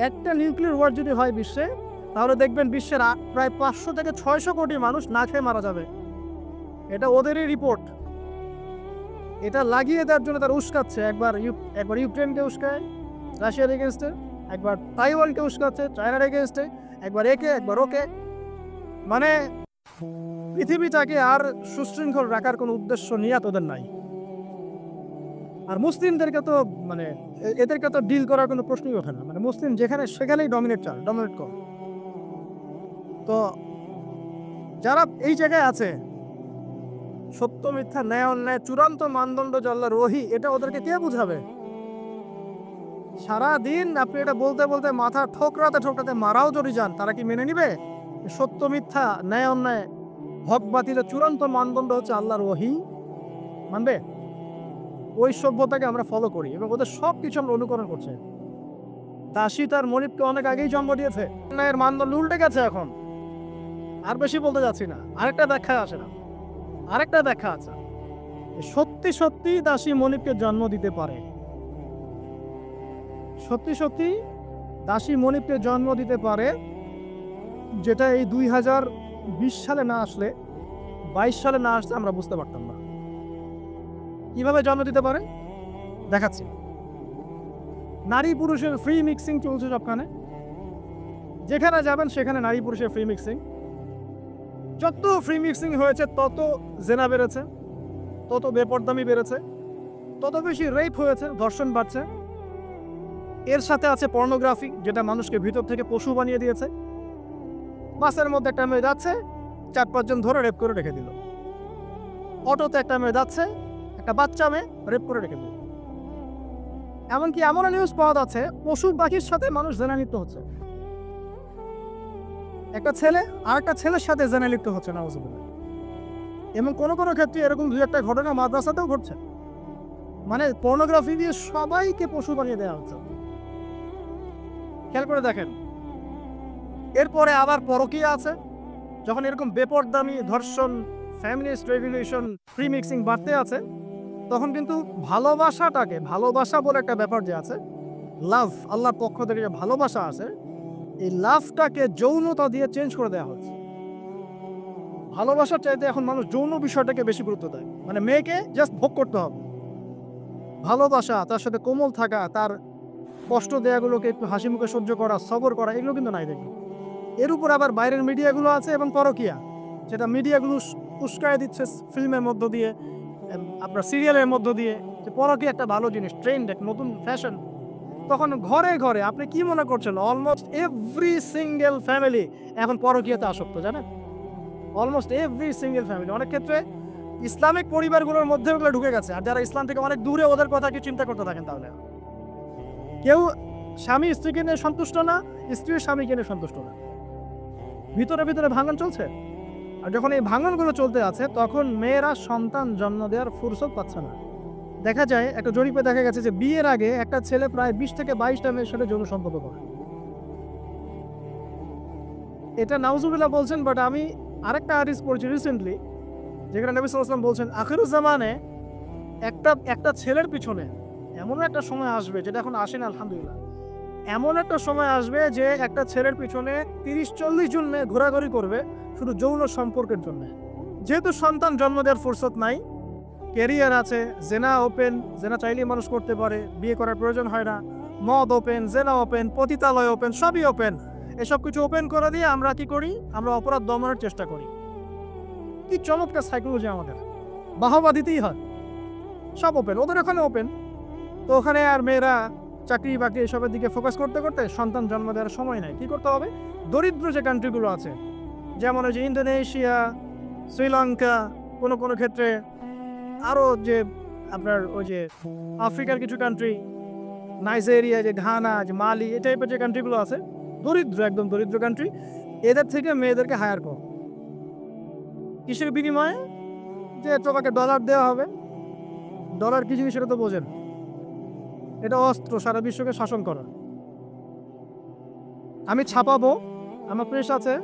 একটা নিউক্লিয়ার ওয়ার যদি হয় বিশ্বে, তাহলে দেখবেন বিশ্বের প্রায় 500 থেকে 600 কোটি মানুষ না খেয়ে মারা যাবে। এটা ওদেরই রিপোর্ট। এটা লাগিয়ে দেওয়ার জন্য তারা উস্কাচ্ছে, একবার ইউক্রেনকে উস্কায় রাশিয়ার এগেনস্টে, একবার তাইওয়ানকে উস্কাচ্ছে চায়নার এগেনস্টে, একবার একে একবার ওকে। মানে পৃথিবীটাকে আর সুশৃঙ্খল রাখার কোনো উদ্দেশ্য নিয়ে ওদের নাই। আর মুসলিমদেরকে তো মানে এদেরকে তো ডিল করার কোনো প্রশ্নই ওঠে না। মানে মুসলিম যেখানে সেখানেই ডমিনেট কর। তো যারা এই জায়গায় আছে, সত্য মিথ্যা ন্যায় অন্যায় চূড়ান্ত মানদণ্ড যে আল্লাহর ওহী, এটা ওদেরকে কে বুঝাবে? সারাদিন আপনি এটা বলতে বলতে মাথা ঠোকরাতে মারাও যদি যান, তারা কি মেনে নিবে? সত্য মিথ্যা ন্যায় অন্যায় হক বাতিলের চূড়ান্ত মানদণ্ড হচ্ছে আল্লাহর ওহী, মানবে? ওই সভ্যতাকে আমরা ফলো করি এবং ওদের সব কিছু আমরা অনুকরণ করছি। দাসী তার মনিবকে অনেক আগেই জন্ম দিয়েছে। ন্যায়ের মানদণ্ড উল্টে গেছে এখন। আর বেশি বলতে যাচ্ছি না, আরেকটা ব্যাখ্যা আছে। সত্যি সত্যি দাসী মনিবকে জন্ম দিতে পারে, সত্যি সত্যি দাসী মনিবকে জন্ম দিতে পারে, যেটা এই 2020 সালে না আসলে, 22 সালে না আসলে আমরা বুঝতে পারতাম না। কিভাবে জন্ম দিতে পারে দেখাচ্ছি। নারী পুরুষের ফ্রি মিক্সিং চলছে সবখানে, যেখানে যাবেন সেখানে নারী পুরুষের ফ্রি মিক্সিং। যত ফ্রি মিক্সিং হয়েছে তত জেনা বেড়েছে, তত বেপরদামি বেড়েছে, তত বেশি রেপ হয়েছে, ধর্ষণ বাড়ছে। এর সাথে আছে পর্নোগ্রাফি, যেটা মানুষকে ভিতর থেকে পশু বানিয়ে দিয়েছে। বাসের মধ্যে একটা মেয়ে যাচ্ছে, 4-5 জন ধরে রেপ করে রেখে দিল। অটোতে একটা মেয়ে যাচ্ছে, একটা বাচ্চা মেয়ে রেপ করে রেখে দিল। এমনকি এমন নিউজ পাওয়া যাচ্ছে পশু পাখির সাথে মানুষ জেনা লিপ্ত হচ্ছে। একটা ছেলে আর একটা ছেলের সাথে জেনা লিপ্ত হচ্ছে নাউজুবিল্লাহ। এবং কোনো কোনো ক্ষেত্রে এরকম 2-1টা ঘটনা মাদ্রাসাতেও ঘটছে। মানে পর্নোগ্রাফি দিয়ে সবাইকে পশু বানিয়ে দেওয়া হচ্ছে। খেয়াল করে দেখেন। এরপরে আবার পরকীয়া আছে। যখন এরকম বেপরদামি, ধর্ষণ, ফ্যামিলিস্ট রেভলিউশন, ফ্রি মিক্সিং বাড়তে আছে, তখন কিন্তু ভালোবাসা বলে একটা ব্যাপার যে আছে, লাভ, আল্লাহর পক্ষ থেকে যে ভালোবাসা আছে, এই লাভটাকে যৌনতা দিয়ে চেঞ্জ করে দেওয়া হচ্ছে। ভালোবাসার চাইতে এখন মানুষ যৌন বিষয়টাকে বেশি গুরুত্ব দেয়। মানে মেয়েকে জাস্ট ভোগ করতে হবে। ভালোবাসা, তার সাথে কোমল থাকা, তার কষ্ট দেয়াগুলোকে একটু হাসি মুখে সহ্য করা, সবর করা, এগুলো কিন্তু নাই দেখি। এর উপর আবার বাইরের মিডিয়াগুলো আছে এবং পরকীয়া, যেটা মিডিয়াগুলো উস্কায় দিচ্ছে ফিল্মের মধ্য দিয়ে, আপনার সিরিয়ালের মধ্য দিয়ে, যে পরকীয়া একটা ভালো জিনিস, ট্রেন্ড, এক নতুন ফ্যাশন। তখন ঘরে ঘরে আপনি কি মনে করছেন, অলমোস্ট এভরি সিঙ্গেল ফ্যামিলি এখন পরকীয়াতে আসক্ত, জানেন? Almost every single family. অনেক ক্ষেত্রে ইসলামিক পরিবারগুলোর মধ্যে ওগুলো ঢুকে গেছে। আর যারা ইসলাম থেকে অনেক দূরে, ওদের কথা কি চিন্তা করতে থাকেন তাহলে? কেউ স্বামী স্ত্রীকে নিয়ে সন্তুষ্ট না, স্ত্রীর স্বামীকে নিয়ে সন্তুষ্ট না, ভিতরে ভিতরে ভাঙন চলছে। আর যখন এই ভাঙনগুলো চলতে আছে, তখন মেয়েরা সন্তান জন্ম দেওয়ার ফুরসত পাচ্ছে না। দেখা যায়, একটা জরিপে দেখা গেছে যে বিয়ের আগে একটা ছেলে প্রায় 20 থেকে 22টা মেয়ের সাথে যৌন সম্পর্ক করে। এটা নাউজুবিল্লাহ বলছেন, বাট আমি আরেকটা হাদিস পড়ছি রিসেন্টলি, যেখানে নবী সাল্লাল্লাহু আলাইহি ওয়াসাল্লাম বলছেন আখিরুজ জামানে একটা ছেলের পিছনে এমন একটা সময় আসবে, যেটা এখন আসে না আলহামদুলিল্লাহ, এমন একটা সময় আসবে যে একটা ছেলের পিছনে 30-40 জন মেয়ে ঘোরাঘুরি করবে শুধু যৌন সম্পর্কের জন্য। যেহেতু সন্তান জন্ম দেওয়ার ফুরসত নাই, ক্যারিয়ার আছে, জেনা ওপেন, জেনা চাইলেই মানুষ করতে পারে, বিয়ে করার প্রয়োজন হয় না, মদ ওপেন, জেনা ওপেন, পতিতালয় ওপেন, সবই ওপেন। এসব কিছু ওপেন করে দিয়ে আমরা কি করি? আমরা অপরাধ দমনের চেষ্টা করি। কি চমৎকার সাইকোলজি আমাদের, বাহবা দিতেই হয়। সব ওপেন, ওদের ওখানে ওপেন। তো ওখানে আর মেয়েরা চাকরি বাকরি এসবের দিকে ফোকাস করতে করতে সন্তান জন্ম দেওয়ার সময় নেই। কি করতে হবে? দরিদ্র যে কান্ট্রিগুলো আছে, যেমন ওই যে ইন্দোনেশিয়া, শ্রীলঙ্কা, কোনো কোনো ক্ষেত্রে আরও যে আপনার ওই যে আফ্রিকার কিছু কান্ট্রি, নাইজেরিয়া, যে ঘানা, যে মালি, এই টাইপের যে কান্ট্রিগুলো আছে, দরিদ্র, একদম দরিদ্র কান্ট্রি, এদের থেকে মেয়েদেরকে হায়ার করো। কিসের বিনিময়ে? যে তোমাকে ডলার দেওয়া হবে। ডলার কি জিনিস সেটা তো বোঝেন। এটা অস্ত্র সারা বিশ্বকে শাসন করা। আমি ছাপাবো, আমার প্রেস আছে,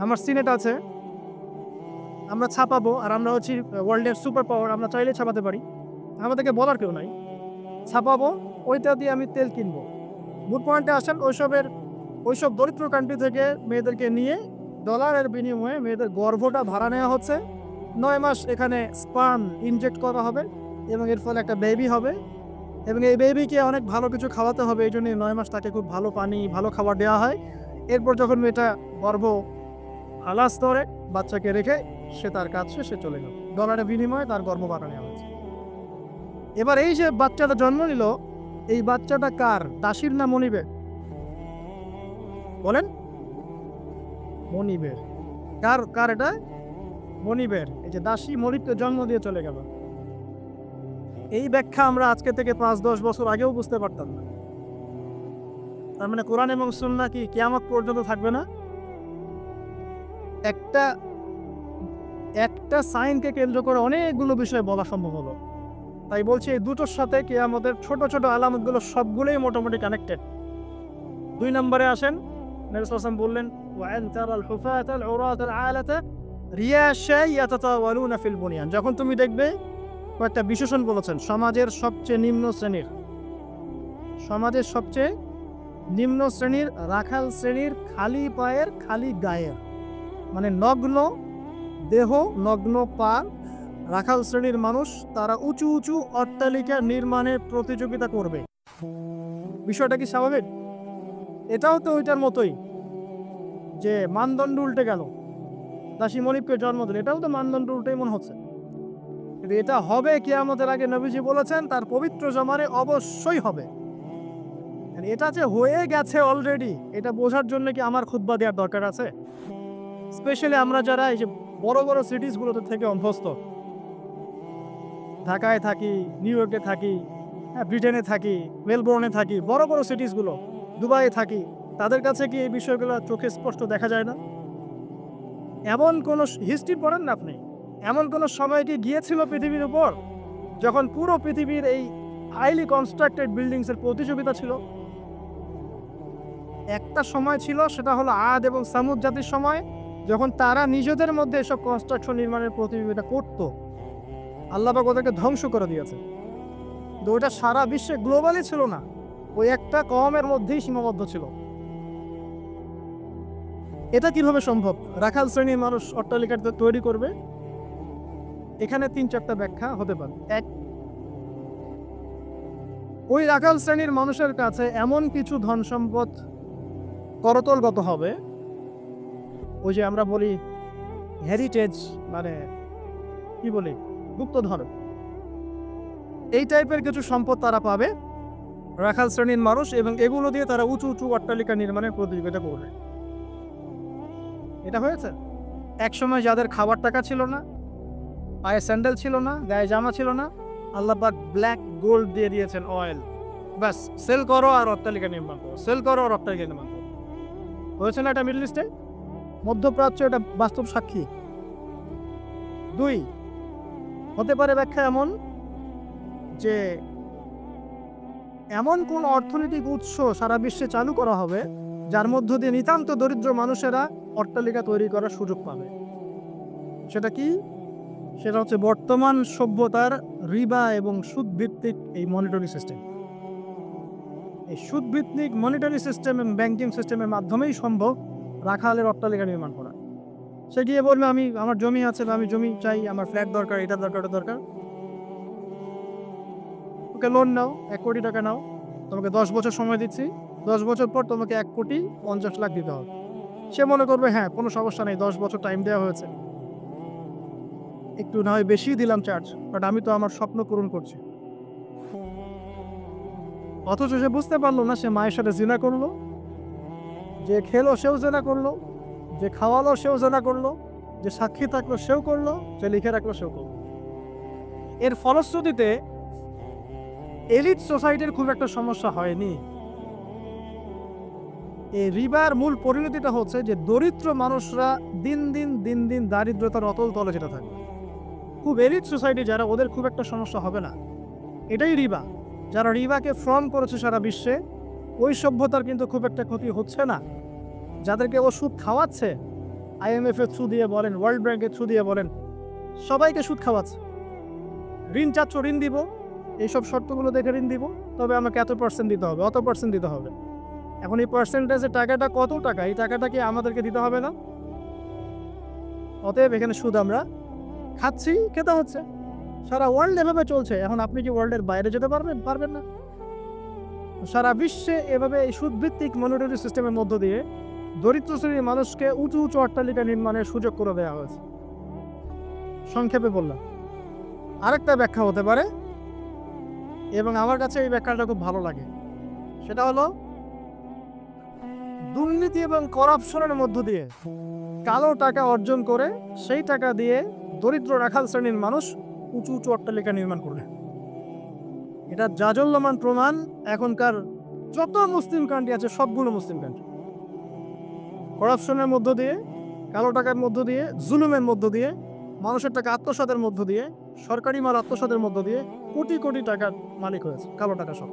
আমার সিনেট আছে, আমরা ছাপাবো, আর আমরা হচ্ছি ওয়ার্ল্ডের সুপার পাওয়ার, আমরা চাইলে ছাপাতে পারি, আমাদেরকে বলার কেউ নাই। ছাপাবো, ওইটা দিয়ে আমি তেল কিনবো। গুড পয়েন্টে আসেন, ওইসব দরিদ্র কান্ট্রি থেকে মেয়েদেরকে নিয়ে ডলারের বিনিময়ে মেয়েদের গর্ভটা ভাড়া নেওয়া হচ্ছে। 9 মাস এখানে স্পার্ম ইনজেক্ট করা হবে এবং এর ফলে একটা বেবি হবে, এবং এই বেবিকে অনেক ভালো কিছু খাওয়াতে হবে। এই জন্য 9 মাস তাকে খুব ভালো পানি, ভালো খাবার দেওয়া হয়। এরপর যখন মেয়েটা গর্ভ হালাস ধরে, বাচ্চাকে রেখে সে তার কাজ শেষে চলে গেল, ডলারের বিনিময়ে তার গর্ভ ভাড়া নেওয়া হয়েছে। এবার এই যে বাচ্চাটা জন্ম নিল, এই বাচ্চাটা কার? দাসীর না মনিবের? বলেন। মনিবের। কার এটা? মনিবের। এই যে দাসী মনিবকে জন্ম দিয়ে চলে গেল, এই ব্যাখ্যা আমরা আজকে থেকে 5-10 বছর আগেও বুঝতে পারতাম না। তার মানে কোরআন এবং সুন্নাহ কি কিয়ামত পর্যন্ত থাকবে না? একটা সাইনকে কেন্দ্র করে অনেকগুলো বিষয় বলা সম্ভব হলো। তাই বলছি, এই দুটোর সাথে কিয়ামতের ছোট ছোট আলামতগুলো সবগুলোই মোটামুটি কানেক্টেড। 2 নম্বরে আসেন, নবী সাল্লাল্লাহু আলাইহি ওয়াসাল্লাম বললেন, ওয়ান তারাল হুফাতাল উরাতাল আলাতা রিয়াশা ইয়াতাতাওয়ালুনা ফিল বুনিয়ান। যখন তুমি দেখবে, কয়েকটা বিশেষণ বলেছেন, সমাজের সবচেয়ে নিম্ন শ্রেণীর রাখাল শ্রেণীর, খালি পায়ের, খালি গায়ের, মানে নগ্ন দেহ, নগ্ন পা রাখাল শ্রেণীর মানুষ, তারা উঁচু উঁচু অট্টালিকা নির্মাণের প্রতিযোগিতা করবে। বিষয়টা কি স্বাভাবিক? এটাও তো ওইটার মতোই, যে মানদণ্ড উল্টে গেল, দাসী মনিবকে জন্ম দিল, এটাও তো মানদণ্ড উল্টেই মনে হচ্ছে। কিন্তু এটা হবে কিয়ামতের আগে, নবীজি বলেছেন তার পবিত্র জমানে অবশ্যই হবে। এটা যে হয়ে গেছে অলরেডি, এটা বোঝার জন্য কি আমার খুতবা দেওয়ার দরকার আছে? স্পেশালি আমরা যারা এই যে বড় বড় সিটিসগুলোতে থেকে অভ্যস্ত, ঢাকায় থাকি, নিউ ইয়র্কে থাকি, ব্রিটেনে থাকি, মেলবোর্নে থাকি, বড় বড় সিটিসগুলো, দুবাইয়ে থাকি, তাদের কাছে কি এই বিষয়গুলো চোখে স্পষ্ট দেখা যায় না? এমন কোনো হিস্ট্রি পড়েন না আপনি, এমন কোনো সময় কি গিয়েছিল পৃথিবীর উপর যখন পুরো পৃথিবীর এই হাইলি কনস্ট্রাক্টেড বিল্ডিংসের প্রতিযোগিতা ছিল? একটা সময় ছিল, সেটা হলো আদ এবং সামুদ জাতির সময়, যখন তারা নিজেদের মধ্যে এসব কনস্ট্রাকশন নির্মাণের প্রতিযোগিতা করত। আল্লাহ পাক ওদেরকে ধ্বংস করে দিয়েছে। তো ওটা সারা বিশ্বে গ্লোবালি ছিল না, ওই একটা কওমের মধ্যেই সীমাবদ্ধ ছিল। এটা কিভাবে সম্ভব? রাখাল শ্রেণীর মানুষ অট্টালিকা তৈরি করবে। এখানে 3-4টা ব্যাখ্যা হতে পারে। এক, ওই রাখাল শ্রেণীর মানুষের কাছে এমন কিছু ধন সম্পদ করতলগত হবে, ওই যে আমরা বলি হেরিটেজ, মানে কি বলি, গুপ্তধন, এই টাইপের কিছু সম্পদ তারা পাবে রাখাল শ্রেণীর মানুষ, এবং এগুলো দিয়ে তারা উঁচু উঁচু অট্টালিকা নির্মাণের প্রতিযোগিতা করবে। এটা হয়েছে। একসময় যাদের খাবার টাকা ছিল না, পায়ে স্যান্ডেল ছিল না, গায়ে জামা ছিল না, আল্লাহ পাক ব্ল্যাক গোল্ড দিয়ে দিয়েছেন, অয়েল, ব্যাস সেল করো আর অট্টালিকা নির্মাণ করো, সেল করো আর অট্টালিকা নির্মাণ করো। হয়েছে না এটা মিডল ইস্টে? মধ্যপ্রাচ্য এটা বাস্তব সাক্ষী। 2, হতে পারে ব্যাখ্যা এমন যে এমন কোন অর্থনৈতিক উৎস সারা বিশ্বে চালু করা হবে যার মধ্য দিয়ে নিতান্ত দরিদ্র মানুষেরা অট্টালিকা তৈরি করার সুযোগ পাবে। সেটা কি? সেটা হচ্ছে বর্তমান সভ্যতার রিবা এবং সুদভিত্তিক এই মনিটরি সিস্টেম। এই সুদভিত্তিক মনিটরি সিস্টেম এবং ব্যাংকিং সিস্টেমের মাধ্যমেই সম্ভব রাখালের অট্টালিকা নির্মাণ করা। সে গিয়ে বলবে, আমার জমি আছে, আমি জমি চাই, আমার ফ্ল্যাট দরকার, এটা দরকার, ওটা দরকার। ওকে লোন নাও, 1 কোটি টাকা নাও, তোমাকে 10 বছর সময় দিচ্ছি, 10 বছর পর তোমাকে 1,50,00,000 দিতে হবে। সে মনে করবে হ্যাঁ, কোনো সমস্যা নেই, 10 বছর টাইম দেওয়া হয়েছে, একটু না হয় বেশি দিলাম চার্জ, বাট আমি তো আমার স্বপ্ন পূরণ করছি। অথচ সে বুঝতে পারলো না, সে মায়ের সাথে জিনা করলো, যে খেলো সেও জিনা করলো, যে খাওয়ালো সেও জিনা করলো, যে সাক্ষী থাকলো সেও করলো, যে লিখে রাখলো সেও করলো। এর ফলশ্রুতিতে এলিট সোসাইটির খুব একটা সমস্যা হয়নি। এই রিবার মূল পরিণতিটা হচ্ছে যে দরিদ্র মানুষরা দিন দিন দারিদ্রতার অতল তলে যেতে থাকবে। খুব এলিট সোসাইটি যারা, ওদের খুব একটা সমস্যা হবে না। এটাই রিবা। যারা রিবাকে ফর্ম করেছে সারা বিশ্বে, ওই সভ্যতার কিন্তু খুব একটা ক্ষতি হচ্ছে না। যাদেরকে ওষুধ খাওয়াচ্ছে, IMF এর থ্রু দিয়ে বলেন, ওয়ার্ল্ড ব্যাংকের থ্রু দিয়ে বলেন, সবাইকে সুদ খাওয়াচ্ছে। ঋণ চাচ্ছ, ঋণ দিব, এইসব শর্তগুলো দেখে ঋণ দিব, তবে আমাকে এত পার্সেন্ট দিতে হবে, অত পার্সেন্ট দিতে হবে। এখন এই পার্সেন্টেজের টাকাটা কত টাকা, এই টাকাটা কি আমাদেরকে দিতে হবে না? অতএব এখানে সুদ আমরা খাচ্ছি, খেতে হচ্ছে। সারা ওয়ার্ল্ড এভাবে চলছে। এখন আপনি কি ওয়ার্ল্ডের বাইরে যেতে পারবেন? পারবেন না। সারা বিশ্বে এভাবে এই সুদভিত্তিক মনিটরি সিস্টেমের মধ্য দিয়ে দরিদ্র শ্রেণীর মানুষকে উঁচু উঁচু অট্টালিকা নির্মাণের সুযোগ করে দেওয়া হয়েছে। সংক্ষেপে বললাম। আরেকটা ব্যাখ্যা হতে পারে, এবং আমার কাছে এই ব্যাখ্যাটা খুব ভালো লাগে, সেটা হলো দুর্নীতি এবং করাপশনের মধ্য দিয়ে কালো টাকা অর্জন করে সেই টাকা দিয়ে দরিদ্র রাখাল শ্রেণীর মানুষ উঁচু উঁচু অট্টালিকা নির্মাণ করবে। এটা জাজল্যমান প্রমাণ এখনকার যত মুসলিম কান্ট্রি আছে সবগুলো মুসলিম কান্ট্রি করাপশনের মধ্য দিয়ে, কালো টাকার মধ্য দিয়ে, জুলুমের মধ্য দিয়ে, মানুষের টাকা আত্মসাতের মধ্য দিয়ে, সরকারি মাল আত্মসাতের মধ্য দিয়ে কোটি কোটি টাকার মালিক হয়েছে কালো টাকা সব,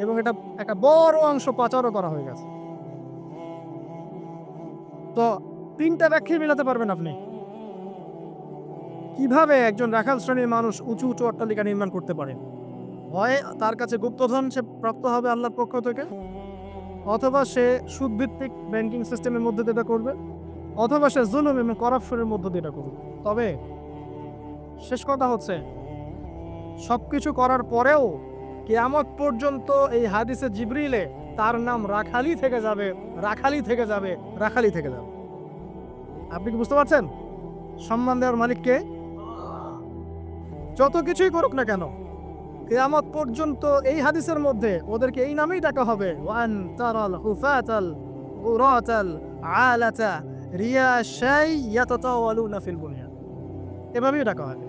এবং এটা একটা বড় অংশ পাচারও করা হয়ে গেছে। তো তিনটা ব্যাখ্যা মিলাতে পারবেন আপনি কিভাবে একজন রাখাল শ্রেণীর মানুষ উঁচু উঁচু অট্টালিকা নির্মাণ করতে পারে। হয় তার কাছে গুপ্তধন সে প্রাপ্ত হবে আল্লাহর পক্ষ থেকে, অথবা সে সুদভিত্তিক ব্যাংকিং সিস্টেমের মধ্যে দিয়ে এটা করবে, অথবা সে জুলুম এবং করাপশনের মধ্য দিয়ে এটা করবে। তবে শেষ কথা হচ্ছে, সবকিছু করার পরেও কিয়ামত পর্যন্ত এই হাদিসে জিবরিলে তার নাম রাখালি থেকে যাবে, রাখালি থেকে যাবে, রাখালি থেকে যাবে। আপনি কি বুঝতে পারছেন? সম্মান দেওয়ার মালিককে। যত কিছুই করুক না কেন, কিয়ামত পর্যন্ত এই হাদিসের মধ্যে ওদেরকে এই নামেই ডাকা হবে, ওয়ান তারাল হুফাতাল উরাতাল আলাতা রিয়াশাই ইয়াতাতাওয়ালুনা ফিল বুনিয়ান, এভাবেই ডাকা হবে।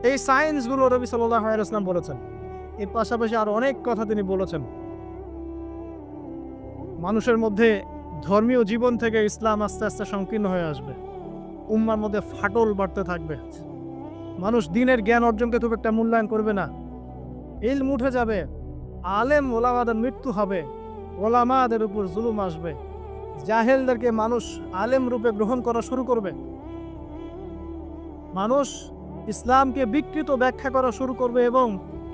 এই সায়েন্সগুলো নবী সাল্লাল্লাহু আলাইহি ওয়াসাল্লাম বলেছেন। এর পাশাপাশি আরো অনেক কথা তিনি বলেছেন। মানুষের মধ্যে ধর্মীয় জীবন থেকে ইসলাম আস্তে আস্তে সংকীর্ণ হয়ে আসবে, উম্মার মধ্যে ফাটল বাড়তে থাকবে, মানুষ দ্বীনের জ্ঞান অর্জনকে খুব একটা মূল্যায়ন করবে না, ইলম উঠে যাবে, আলেম ওলামাদের মৃত্যু হবে, ওলামাদের উপর জুলুম আসবে, জাহেলদেরকে মানুষ আলেম রূপে গ্রহণ করা শুরু করবে, মানুষ ইসলামকে বিকৃত ব্যাখ্যা করা শুরু করবে, এবং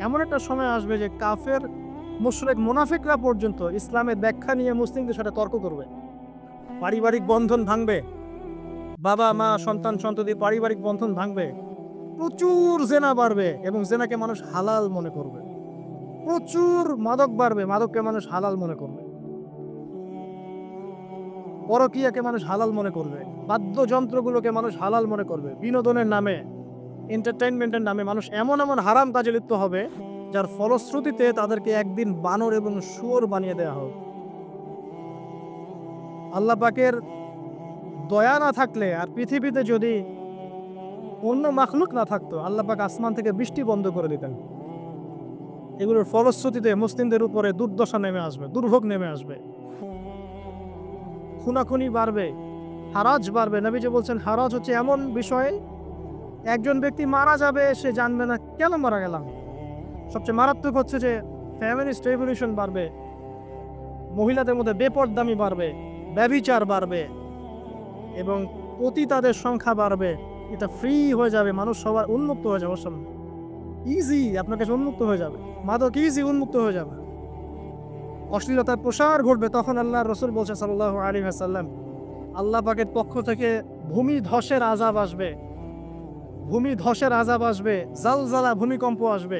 এমন একটা সময় আসবে যে কাফের মুশরিক মুনাফিকরা পর্যন্ত ইসলামের ব্যাখ্যা নিয়ে মুসলিমদের সাথে তর্ক করবে। পারিবারিক বন্ধন ভাঙবে, বাবা মা সন্তান সন্ততি পারিবারিক বন্ধন ভাঙবে, প্রচুর জেনা বাড়বে এবং জেনাকে মানুষ হালাল মনে করবে, প্রচুর মাদক বাড়বে, মাদককে মানুষ হালাল মনে করবে, পরকীয়াকে মানুষ হালাল মনে করবে, বাদ্যযন্ত্রগুলোকে মানুষ হালাল মনে করবে, বিনোদনের নামে, এন্টারটেইনমেন্টের নামে মানুষ এমন এমন হারাম কাজে লিপ্ত হবে যার ফলশ্রুতিতে তাদেরকে একদিন বানর এবং শুয়োর বানিয়ে দেওয়া হবে। আল্লাহ পাকের দয়া না থাকলে আর পৃথিবীতে যদি অন্য মাখলুক না থাকতো, আল্লাহ পাক আসমান থেকে বৃষ্টি বন্ধ করে দিতেন। এগুলোর ফলশ্রুতিতে মুসলিমদের উপরে দুর্দশা নেমে আসবে, দুর্ভোগ নেমে আসবে, খুনাখুনি বাড়বে, হারাজ বাড়বে। নবীজি বলছেন হারাজ হচ্ছে এমন বিষয়, একজন ব্যক্তি মারা যাবে সে জানবে না কেন মারা গেলাম। সবচেয়ে মারাত্মক হচ্ছে যে ফ্যামিলিস্ট রেভলিউশন বাড়বে, মহিলাদের মধ্যে বেপরদামি বাড়বে, ব্যভিচার বাড়বে, এবং পতিতাদের সংখ্যা বাড়বে। এটা ফ্রি হয়ে যাবে, মানুষ সবার উন্মুক্ত হয়ে যাবে, ইজি আপনার কাছে উন্মুক্ত হয়ে যাবে, মাদক ইজি উন্মুক্ত হয়ে যাবে, অশ্লীলতার প্রসার ঘটবে। তখন আল্লাহর রাসূল বলছে সাল্লাল্লাহু আলাইহি ওয়াসাল্লাম, আল্লাহ পাকের পক্ষ থেকে ভূমি ধসের আযাব আসবে, ভূমি ধসের আযাব আসবে, জালজালা ভূমিকম্প আসবে,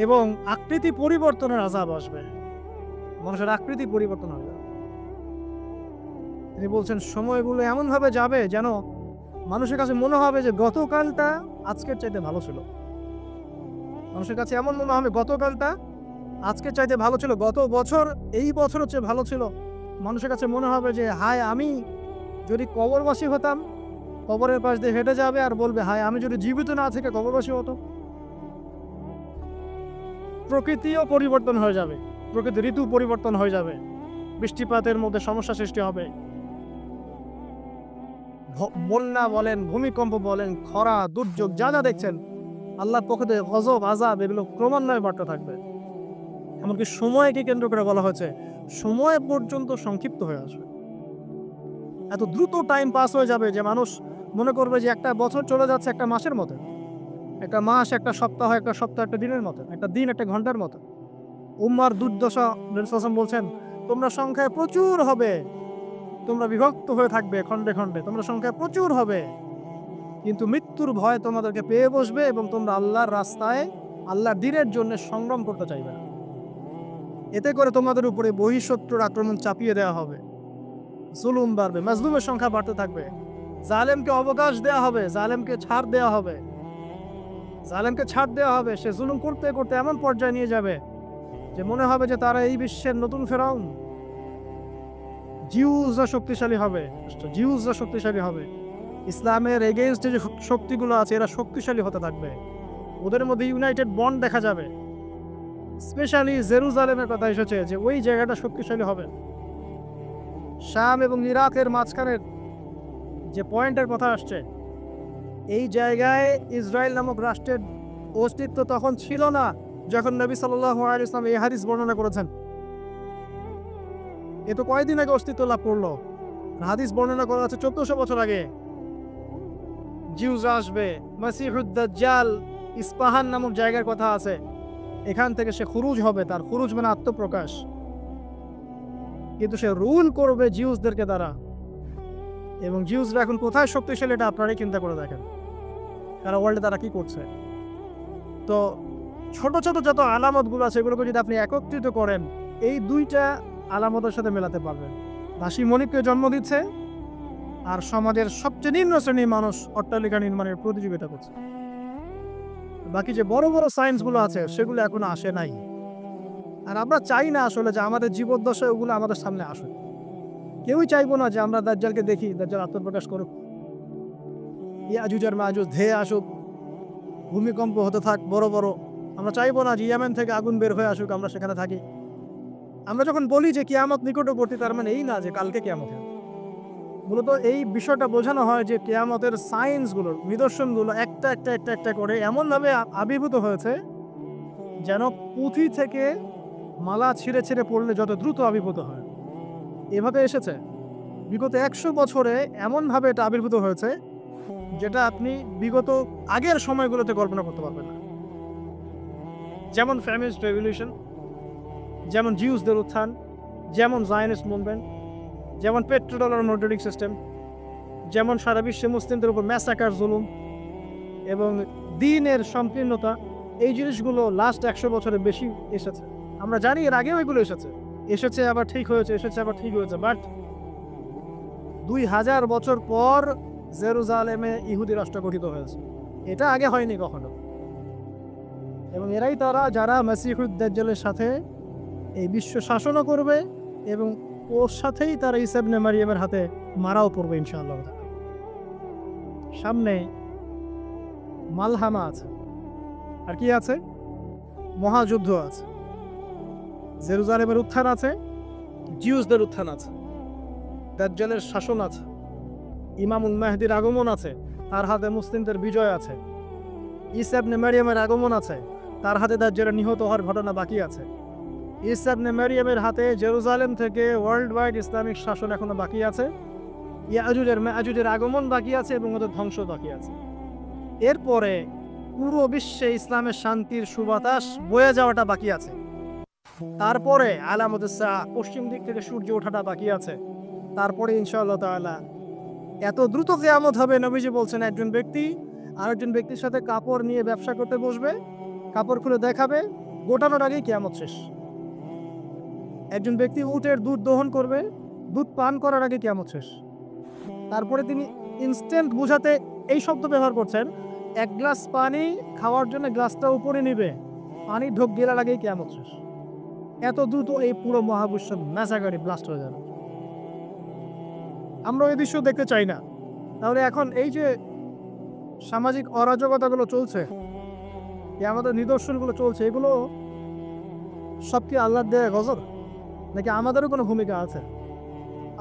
এবং আকৃতি পরিবর্তনের আযাব আসবে, মানুষের আকৃতি পরিবর্তন হবে। তিনি বলছেন সময়গুলো এমনভাবে যাবে যেন মানুষের কাছে মনে হবে যে গতকালটা আজকের চাইতে ভালো ছিল। মানুষের কাছে এমন মনে হবে গতকালটা আজকের চাইতে ভালো ছিল, গত বছর এই বছর হচ্ছে ভালো ছিল। মানুষের কাছে মনে হবে যে হায় আমি যদি কবরবাসী হতাম, কবরের পাশ দিয়ে হেঁটে যাবে আর বলবে হায় আমি যদি জীবিত না থেকে কবরবাসী হতো। প্রকৃতিও পরিবর্তন হয়ে যাবে, প্রকৃতি ঋতু পরিবর্তন হয়ে যাবে, বৃষ্টিপাতের মধ্যে সমস্যা সৃষ্টি হবে, বন্যা বলেন, ভূমিকম্প বলেন, খরা, দুর্যোগ যা যা দেখছেন আল্লাহর পক্ষ থেকে গজব আযাব এগুলো ক্রমান্বয়ে বাড়তে থাকবে। এমনকি সময়কে কেন্দ্র করে বলা হয়েছে সময় পর্যন্ত সংক্ষিপ্ত হয়ে আসবে। এত দ্রুত টাইম পাস হয়ে যাবে যে মানুষ মনে করবে যে একটা বছর চলে যাচ্ছে একটা মাসের মতো, একটা মাস একটা সপ্তাহ, একটা সপ্তাহ একটা দিনের মতো, একটা দিন একটা ঘন্টার মতো। উম্মার দুর্দশা, নবী সাল্লাল্লাহু আলাইহি ওয়াসাল্লাম বলছেন, তোমরা সংখ্যায় প্রচুর হবে, তোমরা বিভক্ত হয়ে থাকবে খণ্ডে খণ্ডে, তোমরা সংখ্যায় প্রচুর হবে, কিন্তু মৃত্যুর ভয় তোমাদেরকে পেয়ে বসবে এবং তোমরা আল্লাহর রাস্তায় আল্লাহর দ্বীনের জন্য সংগ্রাম করতে চাইবে না। এতে করে তোমাদের উপরে বহিঃশত্রুর আক্রমণ চাপিয়ে দেওয়া হবে, জুলুম বাড়বে, মাজলুমের সংখ্যা বাড়তে থাকবে, জালেমকে অবকাশ দেওয়া হবে, জালেমকে ছাড় দেওয়া হবে, জালেমকে ছাড় দেওয়া হবে। সে জুলুম করতে করতে এমন পর্যায়ে নিয়ে যাবে যে মনে হবে যে তারা এই বিশ্বের নতুন ফেরাউন। জিউসরা শক্তিশালী হবে, জিউসরা শক্তিশালী হবে, ইসলামের এগেইনস্টে যে শক্তিগুলো আছে এরা শক্তিশালী হতে থাকবে, ওদের মধ্যে ইউনাইটেড বন্ড দেখা যাবে। স্পেশালি জেরুজালেমের কথা এসেছে যে ওই জায়গাটা শক্তিশালী হবে। শাম এবং ইরাকের মাঝখানের যে পয়েন্টের কথা আসছে, এই জায়গায় ইসরায়েল নামক রাষ্ট্রের অস্তিত্ব তখন ছিল না যখন নবী সাল্লাল্লাহু আলাইহি ওয়াসাল্লাম এই হাদিস বর্ণনা করেছেন। এ তো কয়েকদিন আগে অস্তিত্ব লাভ করলো, হাদিস বর্ণনা করা আছে 1400 বছর আগে। জিউসরা আসবে, মাসিহুদ দাজ্জাল ইস্পাহান নামক জায়গার কথা আছে, এখান থেকে সে খুরুজ হবে, তার খুরুজ মানে আত্মপ্রকাশ, কিন্তু সে রুল করবে জিউসদেরকে দ্বারা। এবং জিউসরা এখন কোথায় শক্তিশালী এটা আপনারাই চিন্তা করে দেখেন, তারা ওয়ার্ল্ডে তারা কি করছে। তো ছোট ছোট যত আলামতগুলো আছে এগুলোকে যদি আপনি একত্রিত করেন, এই দুইটা আলামতের সাথে মেলাতে পারবেন। দাসী মণিককে জন্ম দিচ্ছে, আর সমাজের সবচেয়ে নিম্ন শ্রেণীর মানুষ অট্টালিকা নির্মাণের প্রতিযোগিতা করছে। বাকি যে বড় বড় সায়েন্সগুলো আছে সেগুলো এখনো আসে নাই, আর আমরা চাই না আসলে যে আমাদের জীবদ্দশায় ওগুলো আমাদের সামনে আসুক। কেউই চাইবো না যে আমরা দাজ্জালকে দেখি, দাজ্জাল আত্মপ্রকাশ করুক, ইয়াজুজ আর মাজুজ ধেয়ে আসুক, ভূমিকম্প হতে থাক বড় বড়। আমরা চাইবো না যে ইয়ামেন থেকে আগুন বের হয়ে আসুক, আমরা সেখানে থাকি। আমরা যখন বলি যে কিয়ামত নিকটবর্তী, তার মানে এই না যে কালকে কিয়ামত হবে। মূলত এই বিষয়টা বোঝানো হয় যে কিয়ামতের সায়েন্সগুলোর নিদর্শনগুলো একটা একটা একটা একটা করে এমনভাবে আবির্ভূত হয়েছে যেন পুঁথি থেকে মালা ছিঁড়ে ছিঁড়ে পড়লে যত দ্রুত আবির্ভূত হয়, এভাবে এসেছে। বিগত 100 বছরে এমনভাবে এটা আবির্ভূত হয়েছে যেটা আপনি বিগত আগের সময়গুলোতে কল্পনা করতে পারবেন না। যেমন ফেমিনিস্ট রেভলিউশন, যেমন জিউসদের উত্থান, যেমন জায়নিস্ট মুভমেন্ট, যেমন পেট্রোডলার মনিটরিং সিস্টেম, যেমন সারা বিশ্বে মুসলিমদের উপর ম্যাসাকার জুলুম এবং দ্বীনের সংকীর্ণতা, এই জিনিসগুলো লাস্ট 100 বছরের বেশি এসেছে। আমরা জানি এর আগেও এগুলো এসেছে আবার ঠিক হয়েছে, এসেছে আবার ঠিক হয়েছে। বাট 2000 বছর পর জেরুজালেমে ইহুদি রাষ্ট্র গঠিত হয়েছে, এটা আগে হয়নি কখনো। এবং এরাই তারা যারা মাসিহুদ দাজ্জালের সাথে এই বিশ্ব শাসনও করবে এবং ওর সাথেই তারা ঈসা ইবনে মারিয়ামের হাতে মারাও পড়বে ইনশাআল্লাহ। সামনে মালহামা আছে, আর কি আছে? মহাযুদ্ধ আছে, জেরুজালেমের উত্থান আছে, জিউসদের উত্থান আছে, দাজ্জালের শাসন আছে, ইমামুল মাহদির আগমন আছে, তার হাতে মুসলিমদের বিজয় আছে, ঈসা ইবনে মারিয়ামের আগমন আছে, তার হাতে দাজ্জালের নিহত হওয়ার ঘটনা বাকি আছে, ঈসা ইবনে মারিয়ামের হাতে জেরুজালেম থেকে ওয়ার্ল্ড ওয়াইড ইসলামিক শাসন এখনো বাকি আছে, ইয়াজুজের মায়াজুজের আগমন বাকি আছে এবং ওদের ধ্বংস বাকি আছে। এরপরে পুরো বিশ্বে ইসলামের শান্তির সুবাতাস বয়ে যাওয়াটা বাকি আছে। তারপরে আলামতুস সাআ, পশ্চিম দিক থেকে সূর্য ওঠাটা বাকি আছে। তারপরে ইনশাআল্লাহ তাআলা এত দ্রুত কিয়ামত হবে, নবীজি বলছেন একজন ব্যক্তি আরেকজন ব্যক্তির সাথে কাপড় নিয়ে ব্যবসা করতে বসবে, কাপড় খুলে দেখাবে, গোটানোর আগেই কিয়ামত শেষ। একজন ব্যক্তি উটের দুধ দহন করবে, দুধ পান করার আগে কিয়ামত শেষ। তারপরে তিনি ইনস্ট্যান্ট বোঝাতে এই শব্দ ব্যবহার করছেন, এক গ্লাস পানি খাওয়ার জন্য গ্লাসটা উপরে নিবে, পানি ঢোক গেলার আগেই কিয়ামত শেষ। এত দ্রুত এই পুরো মহাবিশ্ব ম্যাসাকারি ব্লাস্ট হয়ে যাবে। আমরা এই দৃশ্য দেখতে চাই না। তাহলে এখন এই যে সামাজিক অরাজকতাগুলো চলছে, আমাদের নিদর্শনগুলো চলছে, এগুলো সব কি আল্লাহর দেয়া গজব, নাকি আমাদেরও কোনো ভূমিকা আছে?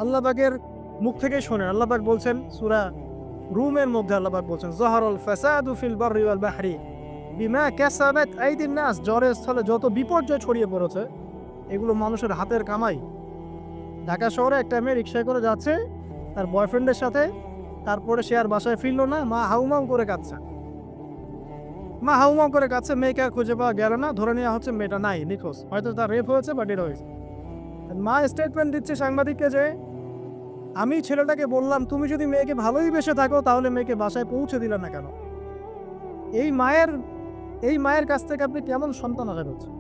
আল্লাহ পাকের মুখ থেকেই শোনেন। আল্লাহ পাক বলছেন সূরা রুমের মধ্যে, আল্লাহ পাক বলছেন যাহারাল ফাসাদু ফিল বাররি ওয়াল বাহরি বিমা কাসাবাত আইদিন নাস, জ্বরের স্থলে যত বিপর্যয় ছড়িয়ে পড়েছে এগুলো মানুষের হাতের কামাই। ঢাকা শহরে একটা মেয়ে রিকশায় করে যাচ্ছে তার বয়ফ্রেন্ডের সাথে, তারপরে সে আর বাসায় ফিরলো না, মা হাউমাউ করে কাঁদছে। মেয়েকে আর খুঁজে পাওয়া গেল না, ধরে নেওয়া হচ্ছে মেয়েটা নাই, নিখোঁজ, হয়তো তার রেপ হয়েছে বা ডেড হয়েছে। মা স্টেটমেন্ট দিচ্ছে সাংবাদিককে যে আমি ছেলেটাকে বললাম তুমি যদি মেয়েকে ভালোই বেসে থাকো তাহলে মেয়েকে বাসায় পৌঁছে দিলে না কেন? এই মায়ের কাছ থেকে আপনি কেমন সন্তান আশা করছেন?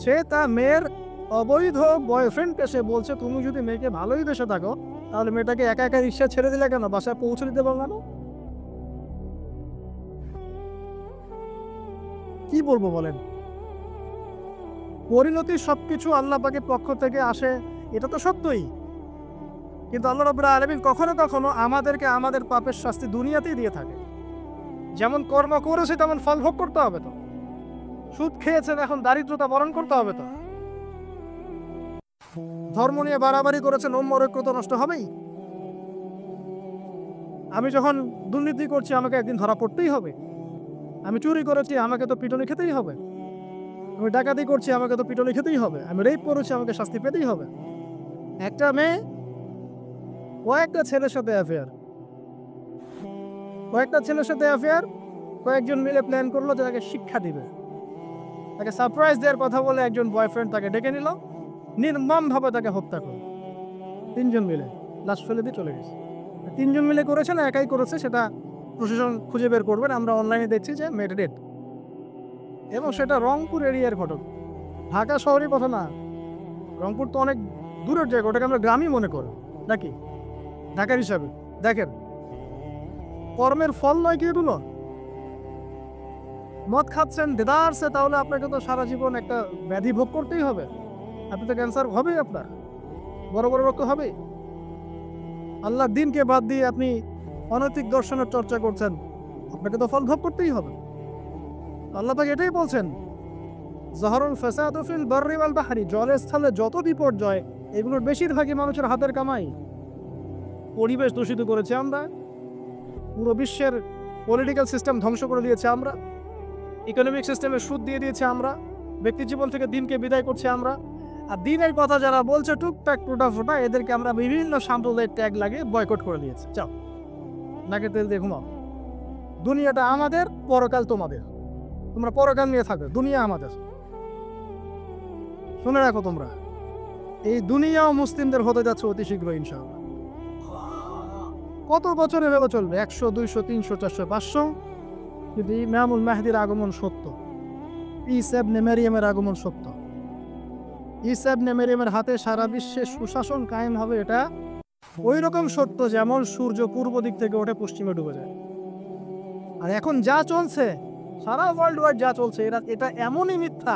সে তার মেয়ের অবৈধ বয়ফ্রেন্ডকে সে বলছে তুমি যদি মেয়েকে ভালোই বেসে থাকো তাহলে মেয়েটাকে একা একা রিক্সা ছেড়ে দিলে কেন, বাসায় পৌঁছে দিতে পারল না? কি বলবো বলেন? পরিণতি সবকিছু আল্লাহ পাকের পক্ষ থেকে আসে, এটা তো সত্যই, কিন্তু আল্লাহ রাব্বুল আলামিন কখনো কখনো আমাদেরকে আমাদের পাপের শাস্তি দুনিয়াতেই দিয়ে থাকে। যেমন কর্ম করেছে তেমন ফল ভোগ করতে হবে। তো সুদ খেয়েছেন, এখন দারিদ্রতা বরণ করতে হবে। তো ধর্ম নিয়ে বাড়াবাড়ি করেছেন, ঐক্য তো নষ্ট হবেই। আমি যখন দুর্নীতি করছি আমাকে একদিন ধরা পড়তেই হবে। আমি চুরি করেছি আমাকে তো পিটুনি খেতেই হবে। আমি ডাকাতি করছি আমাকে তো পিটুনি খেতেই হবে। আমি রেপ করেছি আমাকে শাস্তি পেতেই হবে। একটা মেয়ে কয়েকটা ছেলের সাথে অ্যাফেয়ার, কয়েকজন মিলে প্ল্যান করলো যে তাকে শিক্ষা দিবে, তাকে সারপ্রাইজ দেওয়ার কথা বলে একজন বয়ফ্রেন্ড তাকে ডেকে নিল, নির্মমভাবে তাকে হত্যা করল। 3 জন মিলে লাশ ফেলে দিয়ে চলে গেছে। 3 জন মিলে করেছে না একাই করেছে সেটা প্রশাসন খুঁজে বের করবেন। আমরা অনলাইনে দেখছি যে মেয়েটা ডেড, এবং সেটা রংপুর এরিয়ার ঘটনা, ঢাকা শহরের কথা না। রংপুর তো অনেক দূরের জায়গা, ওটাকে আমরা গ্রামই মনে করি নাকি ঢাকার হিসাবে। দেখেন কর্মের ফল নয় কি এগুলো? মদ খাচ্ছেন দেদারসে, তাহলে আপনাকে তো সারা জীবন একটা ব্যাধি ভোগ করতেই হবে। আপনি তো ক্যান্সার হবে, আপনার বড় বড় রোগ হবে। আল্লাহর দিনকে বাদ দিয়ে আপনি অনৈতিক দর্শনের চর্চা করছেন, আপনাকে তো ফল ভোগ করতেই হবে। আল্লাহ পাক এটাই বলছেন, যাহারুল ফাসাদু ফিল বাররি ওয়াল বাহরি, জলের স্থলে যত বিপর্যয় এগুলোর বেশিরভাগই মানুষের হাতের কামাই। পরিবেশ দূষিত করেছে আমরা, পুরো বিশ্বের পলিটিক্যাল সিস্টেম ধ্বংস করে দিয়েছে আমরা, ইকোনমিক সিস্টেমে সুদ দিয়ে দিয়েছে আমরা, ব্যক্তি জীবন থেকে দিনকে বিদায় করছে আমরা। আর দিনের কথা যারা বলছে টুকটাক টুটাফুটা, এদেরকে আমরা বিভিন্ন সাম্প্রদায়িক ট্যাগ লাগিয়ে বয়কট করে দিয়েছি। যাও নাকে তেল দিয়ে ঘুমাও। দুনিয়াটা আমাদের, পরকাল তোমাদের। তোমরা পরকাল নিয়ে থাকবে, দুনিয়া আমাদের। শুনে রাখো তোমরা, এই দুনিয়াও মুসলিমদের হতে যাচ্ছে অতি শীঘ্র ইনশাআল্লাহ। কত বছর এভাবে চলবে? 100, 200, 300, 400, 500। কিন্তু ইমামুল মাহদির আগমন সত্য, ঈসা ইবনে মারইয়ামের আগমন সত্য। ঈসা ইবনে মারইয়ামের হাতে সারা বিশ্বে সুশাসন কায়েম হবে, এটা ওই রকম সত্য যেমন সূর্য পূর্ব দিক থেকে ওঠে পশ্চিমে ডুবে যায়। আর এখন যা চলছে, সারা ওয়ার্ল্ড ওয়াইড যা চলছে, এটা এমনই মিথ্যা,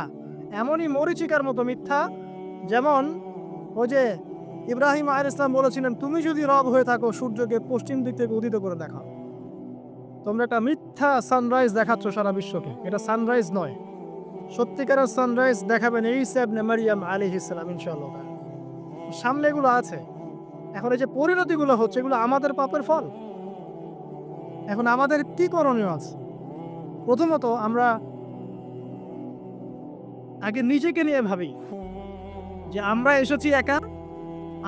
এমনই মরিচিকার মতো মিথ্যা, যেমন ওই যে ইব্রাহিম আলাইহিস সালাম বলেছিলেন তুমি যদি রব হয়ে থাকো সূর্যকে পশ্চিম দিক থেকে উদিত করে দেখাও। তোমরা একটা মিথ্যা সানরাইজ দেখাচ্ছ সারা বিশ্বকে, এটা সানরাইজ নয়। সত্যিকারের সানরাইজ দেখাবেন ঈসা ইবনে মারইয়াম আলাইহিস সালাম ইনশাআল্লাহ। সামনে এগুলো আছে। এখন এই যে পরিণতিগুলো হচ্ছে, এগুলো আমাদের পাপের ফল। এখন আমাদের কি করণীয় আছে? প্রথমত আমরা আগে নিজেকে নিয়ে ভাবি যে আমরা এসেছি একা,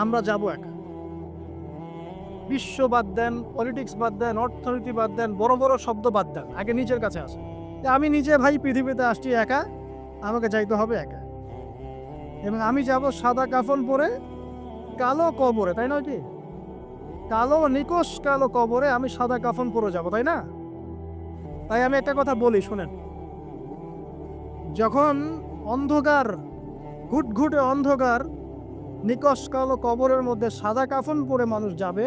আমরা যাব একা। বিশ্ব বাদ দেন, পলিটিক্স বাদ দেন, অর্থনীতি বাদ দেন, বড় বড় শব্দ বাদ দেন, আগে নিজের কাছে আসেন যে আমি নিজে ভাই পৃথিবীতে আসছি একা, আমাকে যাইতে হবে একা। এবং আমি যাব সাদা কাফন পরে কালো কবরে, তাই নয় কি? কালো নিকশ কালো কবরে আমি সাদা কাফন পরে যাব, তাই না? তাই আমি একটা কথা বলি শুনেন, যখন অন্ধকার, ঘুটঘুটে অন্ধকার নিকশ কালো কবরের মধ্যে সাদা কাফন পরে মানুষ যাবে,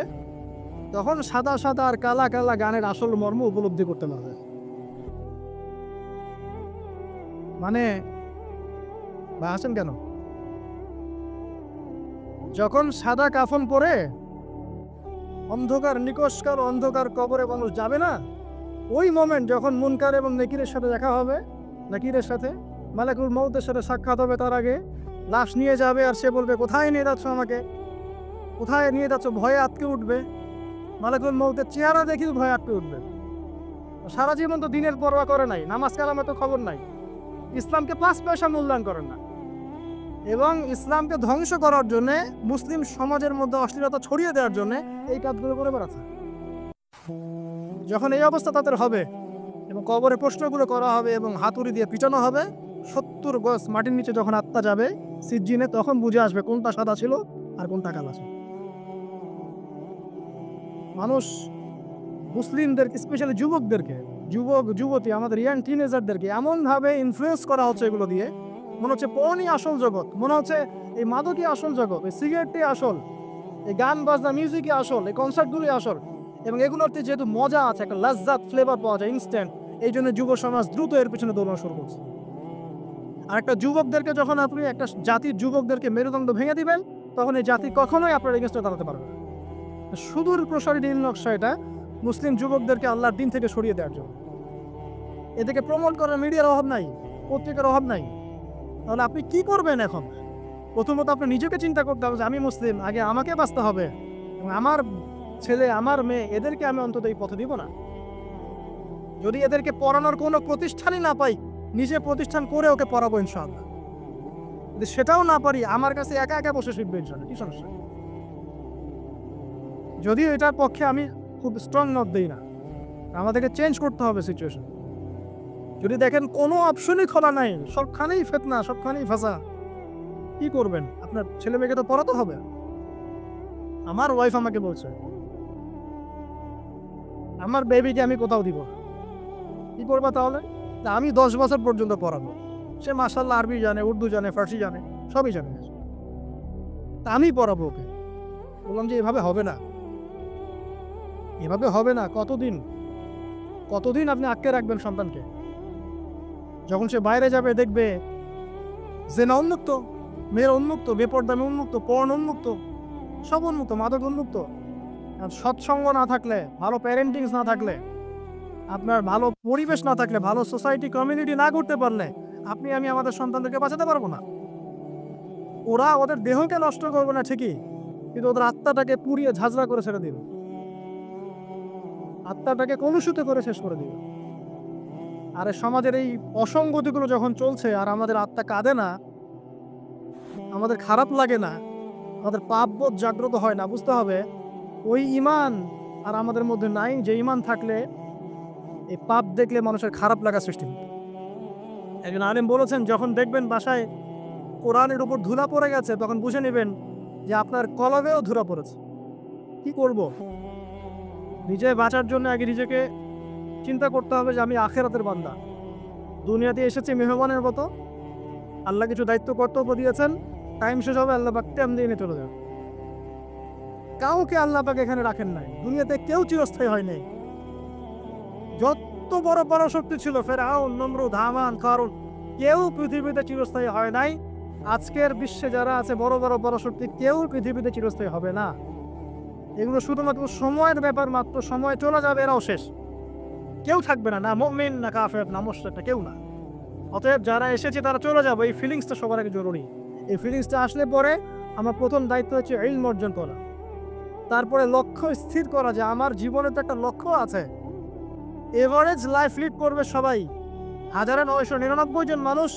তখন সাদা সাদা আর কালা কালা গানের আসল মর্ম উপলব্ধি করতে পারবে। মানে ভাসেন কেন? যখন সাদা কাফন পরে অন্ধকার নিকশ কালো অন্ধকার কবরে মানুষ যাবে না, ওই মোমেন্ট যখন মুনকার এবং নেকিরের সাথে দেখা হবে, নাকিরের সাথে মালাকুল মউতের সাথে সাক্ষাৎ হবে, তার আগে লাশ নিয়ে যাবে আর সে বলবে কোথায় নিয়ে যাচ্ছ আমাকে, কোথায় নিয়ে যাচ্ছ? ভয়ে আটকে উঠবে। মালাকুল মউতের চেহারা দেখি ভয়ে আটকে উঠবে। সারা জীবন তো দিনের পরোয়া করে নাই, নামাজ কালামে তো খবর নাই, ইসলামকে 5 পয়সা মূল্যায়ন করেন না। এবং ইসলামকে ধ্বংস করার জন্য, মুসলিম সমাজের মধ্যে অশ্লীলতা ছড়িয়ে দেওয়ার জন্য এই কাজগুলো করে বেড়াচ্ছে। যখন এই অবস্থা তাদের হবে এবং কবরে প্রশ্নগুলো করা হবে এবং হাতুড়ি দিয়ে পিটানো হবে, 70 গজ মাটির নিচে যখন আত্মা যাবে সিজ্জিনে, তখন বুঝে আসবে কোনটা সাদা ছিল আর কোনটা কালো ছিল। মানুষ মুসলিমদেরকে, স্পেশালি যুবকদেরকে, যুবতী, আমাদের ইয়াং টিনেজারদেরকে এমনভাবে ইনফ্লুয়েন্স করা হচ্ছে এগুলো দিয়ে, মনে হচ্ছে পর্নই আসল জগৎ, মনে হচ্ছে এই মাদকই আসল জগৎ, এই সিগারেটই আসল, এই গান বাজনা মিউজিকই আসল, এই কনসার্টগুলোই আসল। এবং এগুলোতে যেহেতু মজা আছে, একটা লাজ্জাত ফ্লেভার পাওয়া যায় ইনস্ট্যান্ট, এই জন্য যুব সমাজ দ্রুত এর পিছনে দৌড়ানো শুরু করছে। আর একটা যুবকদেরকে যখন আপনি একটা জাতির যুবকদেরকে মেরুদণ্ড ভেঙে দিবেন, তখন এই জাতি কখনোই আপনার এগেন্স্টে দাঁড়াতে পারবে না। সুদূর প্রসারী নীল নকশা এটা মুসলিম যুবকদেরকে আল্লাহর দিন থেকে সরিয়ে দেওয়ার জন্য। এদেরকে প্রমোট করার মিডিয়ার অভাব নাই, পত্রিকার অভাব নাই। তাহলে আপনি কি করবেন এখন? প্রথমত আপনি নিজেকে চিন্তা করতে হবে যে আমি মুসলিম, আগে আমাকে বাঁচতে হবে এবং আমার ছেলে, আমার মেয়ে, এদেরকে আমি অন্তত এই পথে দিব না। যদি এদেরকে পড়ানোর কোনো প্রতিষ্ঠানই না পাই, নিজে প্রতিষ্ঠান করে ওকে পড়াবো ইনশাআল্লাহ। যদি সেটাও না পারি, আমার কাছে একা একা বসে শিখবে ইনশাআল্লাহ, কি সমস্যা? যদিও এটার পক্ষে আমি খুব স্ট্রং মত দিই না, আমাদেরকে চেঞ্জ করতে হবে সিচুয়েশন। যদি দেখেন কোনো অপশনই খোলা নাই, সবখানেই ফিতনা, সবখানেই ফাঁসা, কি করবেন? আপনার ছেলে মেয়েকে তো পড়াতে হবে। আমার ওয়াইফ আমাকে বলছে আমার বেবিকে আমি কোথাও দিব না। কি করবা তাহলে? আমি 10 বছর পর্যন্ত পড়াবো। সে মাশাআল্লাহ আরবি জানে, উর্দু জানে, ফার্সি জানে, সবই জানে, তা আমি পড়াবো ওকে। বললাম যে এভাবে হবে না, এভাবে হবে না। কতদিন আপনি আটকে রাখবেন সন্তানকে? যখন সে বাইরে যাবে দেখবে জেনা উন্মুক্ত, মেয়ের উন্মুক্ত, বেপরদামে উন্মুক্ত, পর্ন উন্মুক্ত, সব উন্মুক্ত, মাদক উন্মুক্ত। সৎসঙ্গ না থাকলে, ভালো প্যারেন্টিংস না থাকলে, আপনার ভালো পরিবেশ না থাকলে, ভালো সোসাইটি কমিউনিটি না করতে পারলে আমি আমাদের সন্তানদেরকে বাঁচাতে পারবো না। ওরা ওদের দেহকে নষ্ট করবে না ঠিকই, কিন্তু ওদের আত্মাটাকে পুড়িয়ে ঝাঁঝরা করে ছেড়ে দিবে, আত্মাটাকে কলুষিত করে শেষ করে দিবে। আর সমাজের এই অসঙ্গতিগুলো যখন চলছে আর আমাদের আত্মা কাঁদে না, আমাদের খারাপ লাগে না, আমাদের পাপবোধ জাগ্রত হয় না, বুঝতে হবে ওই ঈমান আর আমাদের মধ্যে নাই, যে ঈমান থাকলে এই পাপ দেখলে মানুষের খারাপ লাগা সৃষ্টি হয়। একজন আলেম বলেছেন, যখন দেখবেন বাসায় কোরআনের উপর ধুলা পড়ে গেছে, তখন বুঝে নেবেন যে আপনার কলবেও ধুলা পড়েছে। কি করব? নিজে বাঁচার জন্য আগে নিজেকে চিন্তা করতে হবে যে আমি আখিরাতের বান্দা, দুনিয়াতে এসেছি মেহমানের মতো, আল্লাহ কিছু দায়িত্ব কর্তব্য দিয়েছেন, টাইম শেষ হবে, আল্লাহ পাক টাইম দিয়ে নিয়ে চলে যাবে। কাউকে আল্লাহ পাক এখানে রাখেন নাই, দুনিয়াতে কেউ চিরস্থায়ী হয় নাই। যত বড় বড় শক্তি ছিল, ফেরাউন, নমরুদ, হামান, কারুন, কেউ পৃথিবীতে চিরস্থায়ী হয় নাই। আজকের বিশ্বে যারা আছে বড় বড় বড় শক্তি, কেউ পৃথিবীতে চিরস্থায়ী হবে না। এগুলো শুধুমাত্র সময়ের ব্যাপার মাত্র, সময় চলে যাবে, এরাও শেষ, কেউ থাকবে না, না মুমিন, না কাফের, না মুশরিক, কেউ না। অতএব যারা এসেছে তারা চলে যাবে, এই ফিলিংসটা সবার আগে জরুরি। এই ফিলিংসটা আসলে পরে আমার প্রথম দায়িত্ব হচ্ছে ইলম অর্জন করা, তারপরে লক্ষ্য স্থির করা যে আমার জীবনে তো একটা লক্ষ্য আছে। এভারেজ লাইফ লিড করবে সবাই, 1999 জন মানুষ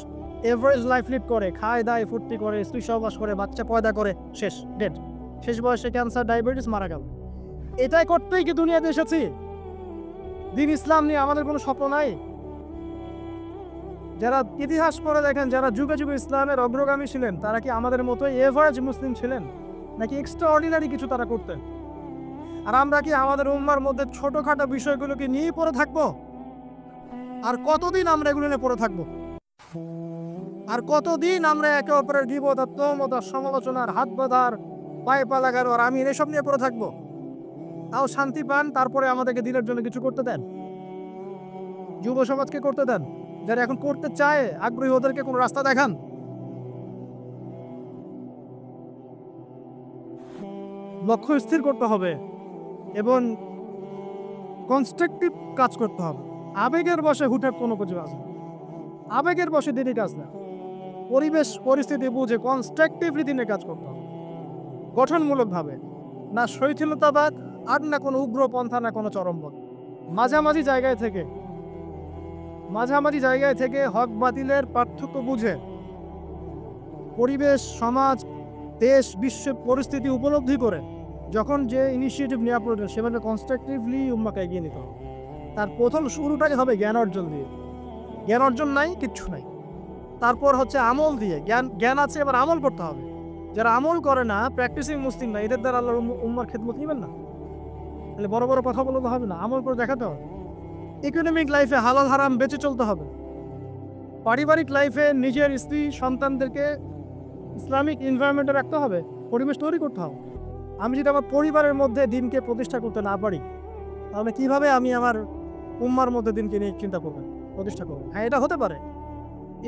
এভারেজ লাইফ লিড করে, খায় দায় ফুর্তি করে, স্ত্রী সহবাস করে, বাচ্চা পয়দা করে, শেষ, ডেড, শেষ বয়সে ক্যান্সার, ডায়াবেটিস, মারা গেল। এটাই করতেই কি দুনিয়াতে এসেছি? দিন ইসলাম নিয়ে আমাদের কোনো স্বপ্ন নাই? যারা ইতিহাস পড়ে দেখেন, যারা যুগে যুগে ইসলামের অগ্রগামী ছিলেন, তারা কি আমাদের মতোই এভারেজ মুসলিম ছিলেন, নাকি এক্সট্রা অর্ডিনারি কিছু তারা করতেন? আর আমরা কি আমাদের উম্মার মধ্যে ছোটখাটো বিষয়গুলোকে নিয়েই পড়ে থাকবো? আর কতদিন আমরা এগুলো নিয়ে পড়ে থাকবো? আর কতদিন আমরা একে অপরের গীবত, তহমত, সমালোচনার, হাত বাঁধার, পায়ে পা লাগানো আর আমি এসব নিয়ে পড়ে থাকবো? তাও শান্তি পান, তারপরে আমাদেরকে দিনের জন্য কিছু করতে দেন, যুব সমাজকে করতে দেন, যারা এখন করতে চায় আগ্রহী ওদেরকে কোনো রাস্তা দেখান। লক্ষ্য স্থির করতে হবে এবং কনস্ট্রাকটিভ কাজ করতে হবে। আবেগের বশে হুটহাট কোনো কিছু আছে, আবেগের বশে দিদি কাজ না, পরিবেশ পরিস্থিতি বুঝে কনস্ট্রাকটিভলি দিনে কাজ করতে হবে, গঠনমূলকভাবে, না শৈথিলতাবাদ আর না কোনো উগ্রপন্থা, না কোনো চরমপন্থ। মাঝামাঝি জায়গায় থেকে হক বাতিলের পার্থক্য বুঝে পরিবেশ, সমাজ, দেশ, বিশ্বের পরিস্থিতি উপলব্ধি করে যখন যে ইনিশিয়েটিভ নেওয়া প্রয়োজন সেভাবে কনস্ট্রাকটিভলি উম্মাকে এগিয়ে নিতে হবে। তার প্রথম শুরুটাই হবে জ্ঞান অর্জন দিয়ে। জ্ঞান অর্জন নাই, কিচ্ছু নাই। তারপর হচ্ছে আমল দিয়ে। জ্ঞান আছে, এবার আমল করতে হবে। যারা আমল করে না, প্র্যাকটিসিং মুসলিম না, এদের দ্বারা আল্লাহর উম্মার খেদমত নেবেন না। তাহলে বড় বড় কথা বলতে হবে না, আমল করে দেখাতে হবে। ইকোনমিক লাইফে হালাল হারাম বেঁচে চলতে হবে। পারিবারিক লাইফে নিজের স্ত্রী সন্তানদেরকে ইসলামিক এনভায়রনমেন্টে রাখতে হবে, পরিবেশ তৈরি করতে হবে। আমি যদি আমার পরিবারের মধ্যে দিনকে প্রতিষ্ঠা করতে না পারি, তাহলে কিভাবে আমি আমার উম্মার মধ্যে দিনকে নিয়ে চিন্তা করবো, প্রতিষ্ঠা করবো? হ্যাঁ, এটা হতে পারে।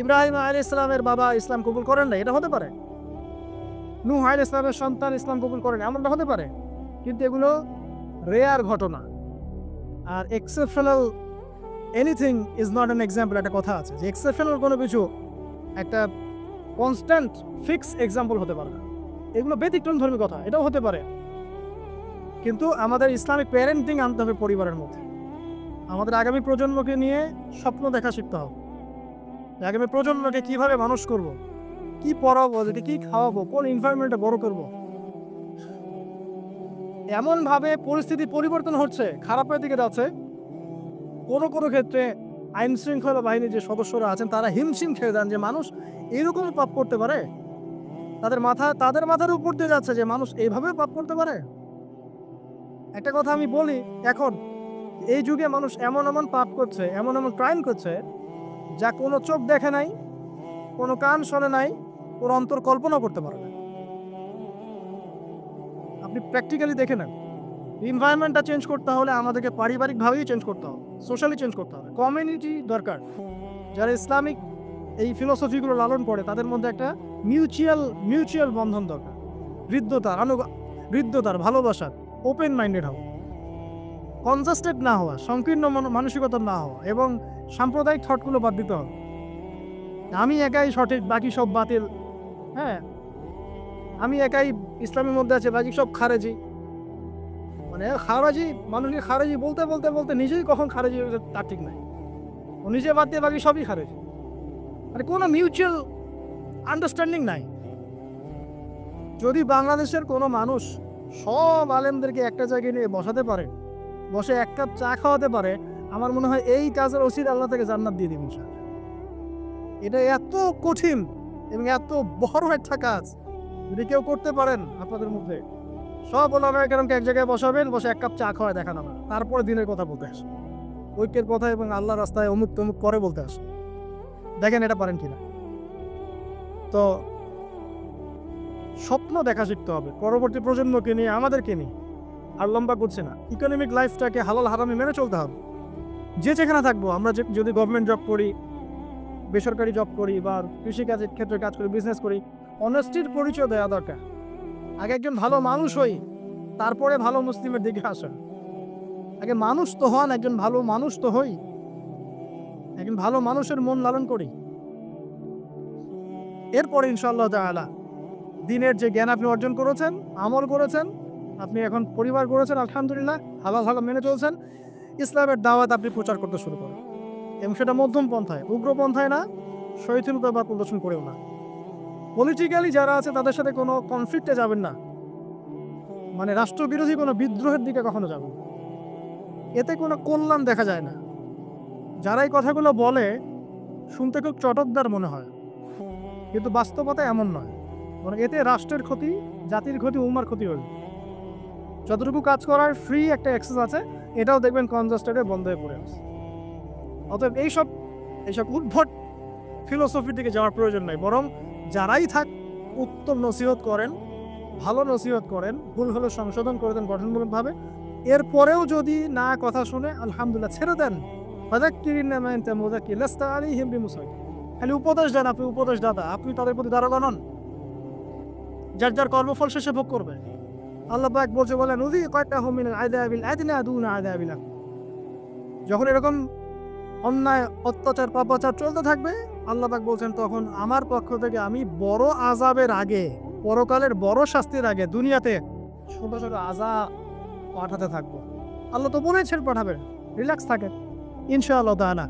ইব্রাহিম আলাইহিস সালামের বাবা ইসলাম কবুল করেন না, এটা হতে পারে। নূহ আলাইহিস সালামের সন্তান ইসলাম কবুল করেন, এমনটা হতে পারে। কিন্তু এগুলো রেয়ার ঘটনা। আর exceptional anything is not an example. একটা কথা আছে যে এক্সেপশনাল কোনো কিছু একটা কনস্ট্যান্ট ফিক্স এক্সাম্পল হতে পারে না। এগুলো ব্যতিক্রম ধর্মী কথা, এটাও হতে পারে। কিন্তু আমাদের ইসলামিক প্যারেন্টিং আনতে হবে পরিবারের মধ্যে। আমাদের আগামী প্রজন্মকে নিয়ে স্বপ্ন দেখা শিখতে হবে। আগামী প্রজন্মকে কিভাবে মানুষ করব, কি পড়াবো, যেটা কি খাওয়াবো, কোন এনভায়রনমেন্টে বড় করব। এমনভাবে পরিস্থিতি পরিবর্তন হচ্ছে, খারাপের দিকে যাচ্ছে। কোনো কোনো ক্ষেত্রে আইন শৃঙ্খলা বাহিনীর যে সদস্যরা আছেন তারা হিমশিম খেয়ে যান যে মানুষ এরকম পাপ করতে পারে। তাদের মাথার উপর দিয়ে যাচ্ছে যে মানুষ এইভাবে পাপ করতে পারে। একটা কথা আমি বলি, এখন এই যুগে মানুষ এমন এমন পাপ করছে, এমন এমন ক্রাইম করছে যা কোনো চোখ দেখে নাই, কোনো কান শোনে নাই, কোনো অন্তর কল্পনা করতে পারে না। আপনি প্র্যাকটিক্যালি দেখে নেন। এনভায়রনমেন্টটা চেঞ্জ করতে হলে আমাদেরকে পারিবারিকভাবেই চেঞ্জ করতে হবে, সোশ্যালি চেঞ্জ করতে হবে। কমিউনিটি দরকার, যারা ইসলামিক এই ফিলোসফিগুলো লালন করে তাদের মধ্যে একটা মিউচুয়াল বন্ধন দরকার। হৃদ্যতার, ভালোবাসার, ওপেন মাইন্ডেড হওয়া, কনজাস্টেড না হওয়া, সংকীর্ণ মানসিকতা না হওয়া, এবং সাম্প্রদায়িক থটগুলো বাদ দিতে হবে। আমি একাই সঠিক, বাকি সব বাতিল। হ্যাঁ, আমি একাই ইসলামের মধ্যে আছে, বাকি সব খারেজি। মানে খারাজি, মানুষকে খারেজি বলতে বলতে বলতে নিজেই কখন খারেজি হয়েছে তার ঠিক নাই। ও নিজে বাদ দিয়ে বাকি সবই খারেজি। মানে কোনো মিউচুয়াল আন্ডারস্ট্যান্ডিং নাই। যদি বাংলাদেশের কোনো মানুষ সব আলেমদেরকে একটা জায়গায় নিয়ে বসাতে পারে, বসে এক কাপ চা খাওয়াতে পারে, আমার মনে হয় এই কাজের ওসিলা আল্লাহ থেকে জান্নাত দিয়ে দিবেন। এটা এত কঠিন এবং এত বড় একটা কাজ, যদি কেউ করতে পারেন আপনাদের মধ্যে, সব ওলামায়ে কেরামকে এক জায়গায় বসাবেন, বসে এক কাপ চা খাওয়ায় দেখানো হবে, তারপরে দিনের কথা বলতে আসে, ঐক্যের কথা এবং আল্লাহর রাস্তায় অমুক তমুক পরে বলতে আসে। দেখেন এটা পারেন কিনা। তো স্বপ্ন দেখা শিখতে হবে পরবর্তী প্রজন্মকে নিয়ে, আমাদেরকে নিয়ে। আর লম্বা করছে না, ইকোনমিক লাইফটাকে হালাল হারামে মেনে চলতে হবে। যে যেখানে থাকবো, আমরা যদি গভর্নমেন্ট জব করি, বেসরকারি জব করি, বা কৃষিকাজের ক্ষেত্রে কাজ করি, বিজনেস করি, অনেস্টির পরিচয় দেওয়া দরকার। আগে একজন ভালো মানুষ হই, তারপরে ভালো মুসলিমের দিকে আসেন। আগে মানুষ তো হন, একজন ভালো মানুষ তো হই, একজন ভালো মানুষের মন লালন করি। এরপরে ইনশাআল্লাহ তাআলা দিনের যে জ্ঞান আপনি অর্জন করেছেন, আমল করেছেন, আপনি এখন পরিবার করেছেন, আলহামদুলিল্লাহ হালাল হালাল মেনে চলছেন, ইসলামের দাওয়াত আপনি প্রচার করতে শুরু করেন। এবং সেটা মধ্যম পন্থায়, উগ্রপন্থায় না, শৈথিলতা বা প্রদর্শন করেও না। পলিটিক্যালি যারা আছে তাদের সাথে কোনো কনফ্লিক্টে যাবেন না, মানে রাষ্ট্রবিরোধী কোনো বিদ্রোহের দিকে কখনো যাবেন না। এতে কোনো কল্যাণ দেখা যায় না। যারা এই কথাগুলো বলে শুনতে খুব চটকদার মনে হয়, কিন্তু বাস্তবতা এমন নয়। মানে এতে রাষ্ট্রের ক্ষতি, জাতির ক্ষতি, উম্মার ক্ষতি হবে। যতটুকু কাজ করার ফ্রি একটা অ্যাক্সেস আছে, এটাও দেখবেন কনজাস্টেডে বন্ধ হয়ে পড়ে আছে। অতএব এইসব উদ্ভট ফিলোসফির দিকে যাওয়ার প্রয়োজন নাই। বরং যারাই থাক, উত্তম নসিহত করেন, ভালো নসিহত করেন, ভুল হলে সংশোধন করে দেন গঠনমূলকভাবে। এরপরেও যদি না কথা শুনে, আলহামদুলিল্লাহ, ছেড়ে দেন। খালি উপদেশ দেন, আপনি উপদেশ দাতা, আপনি তাদের প্রতি দারোগা নন। যার যার কর্মফল শেষে ভোগ করবে। আল্লাহ পাক বলছে, বলেন যখন এরকম অন্যায়, অত্যাচার, পাপাচার চলতে থাকবে, আল্লাহ পাক বলছেন তখন আমার পক্ষ থেকে আমি বড় আযাবের আগে, পরকালের বড় শাস্তির আগে দুনিয়াতে ছোট ছোট আযাব পাঠাতে থাকবো। আল্লাহ তো বলেছেন পাঠাবেন, রিল্যাক্স থাকেন ইনশাআল্লাহ তাআলা।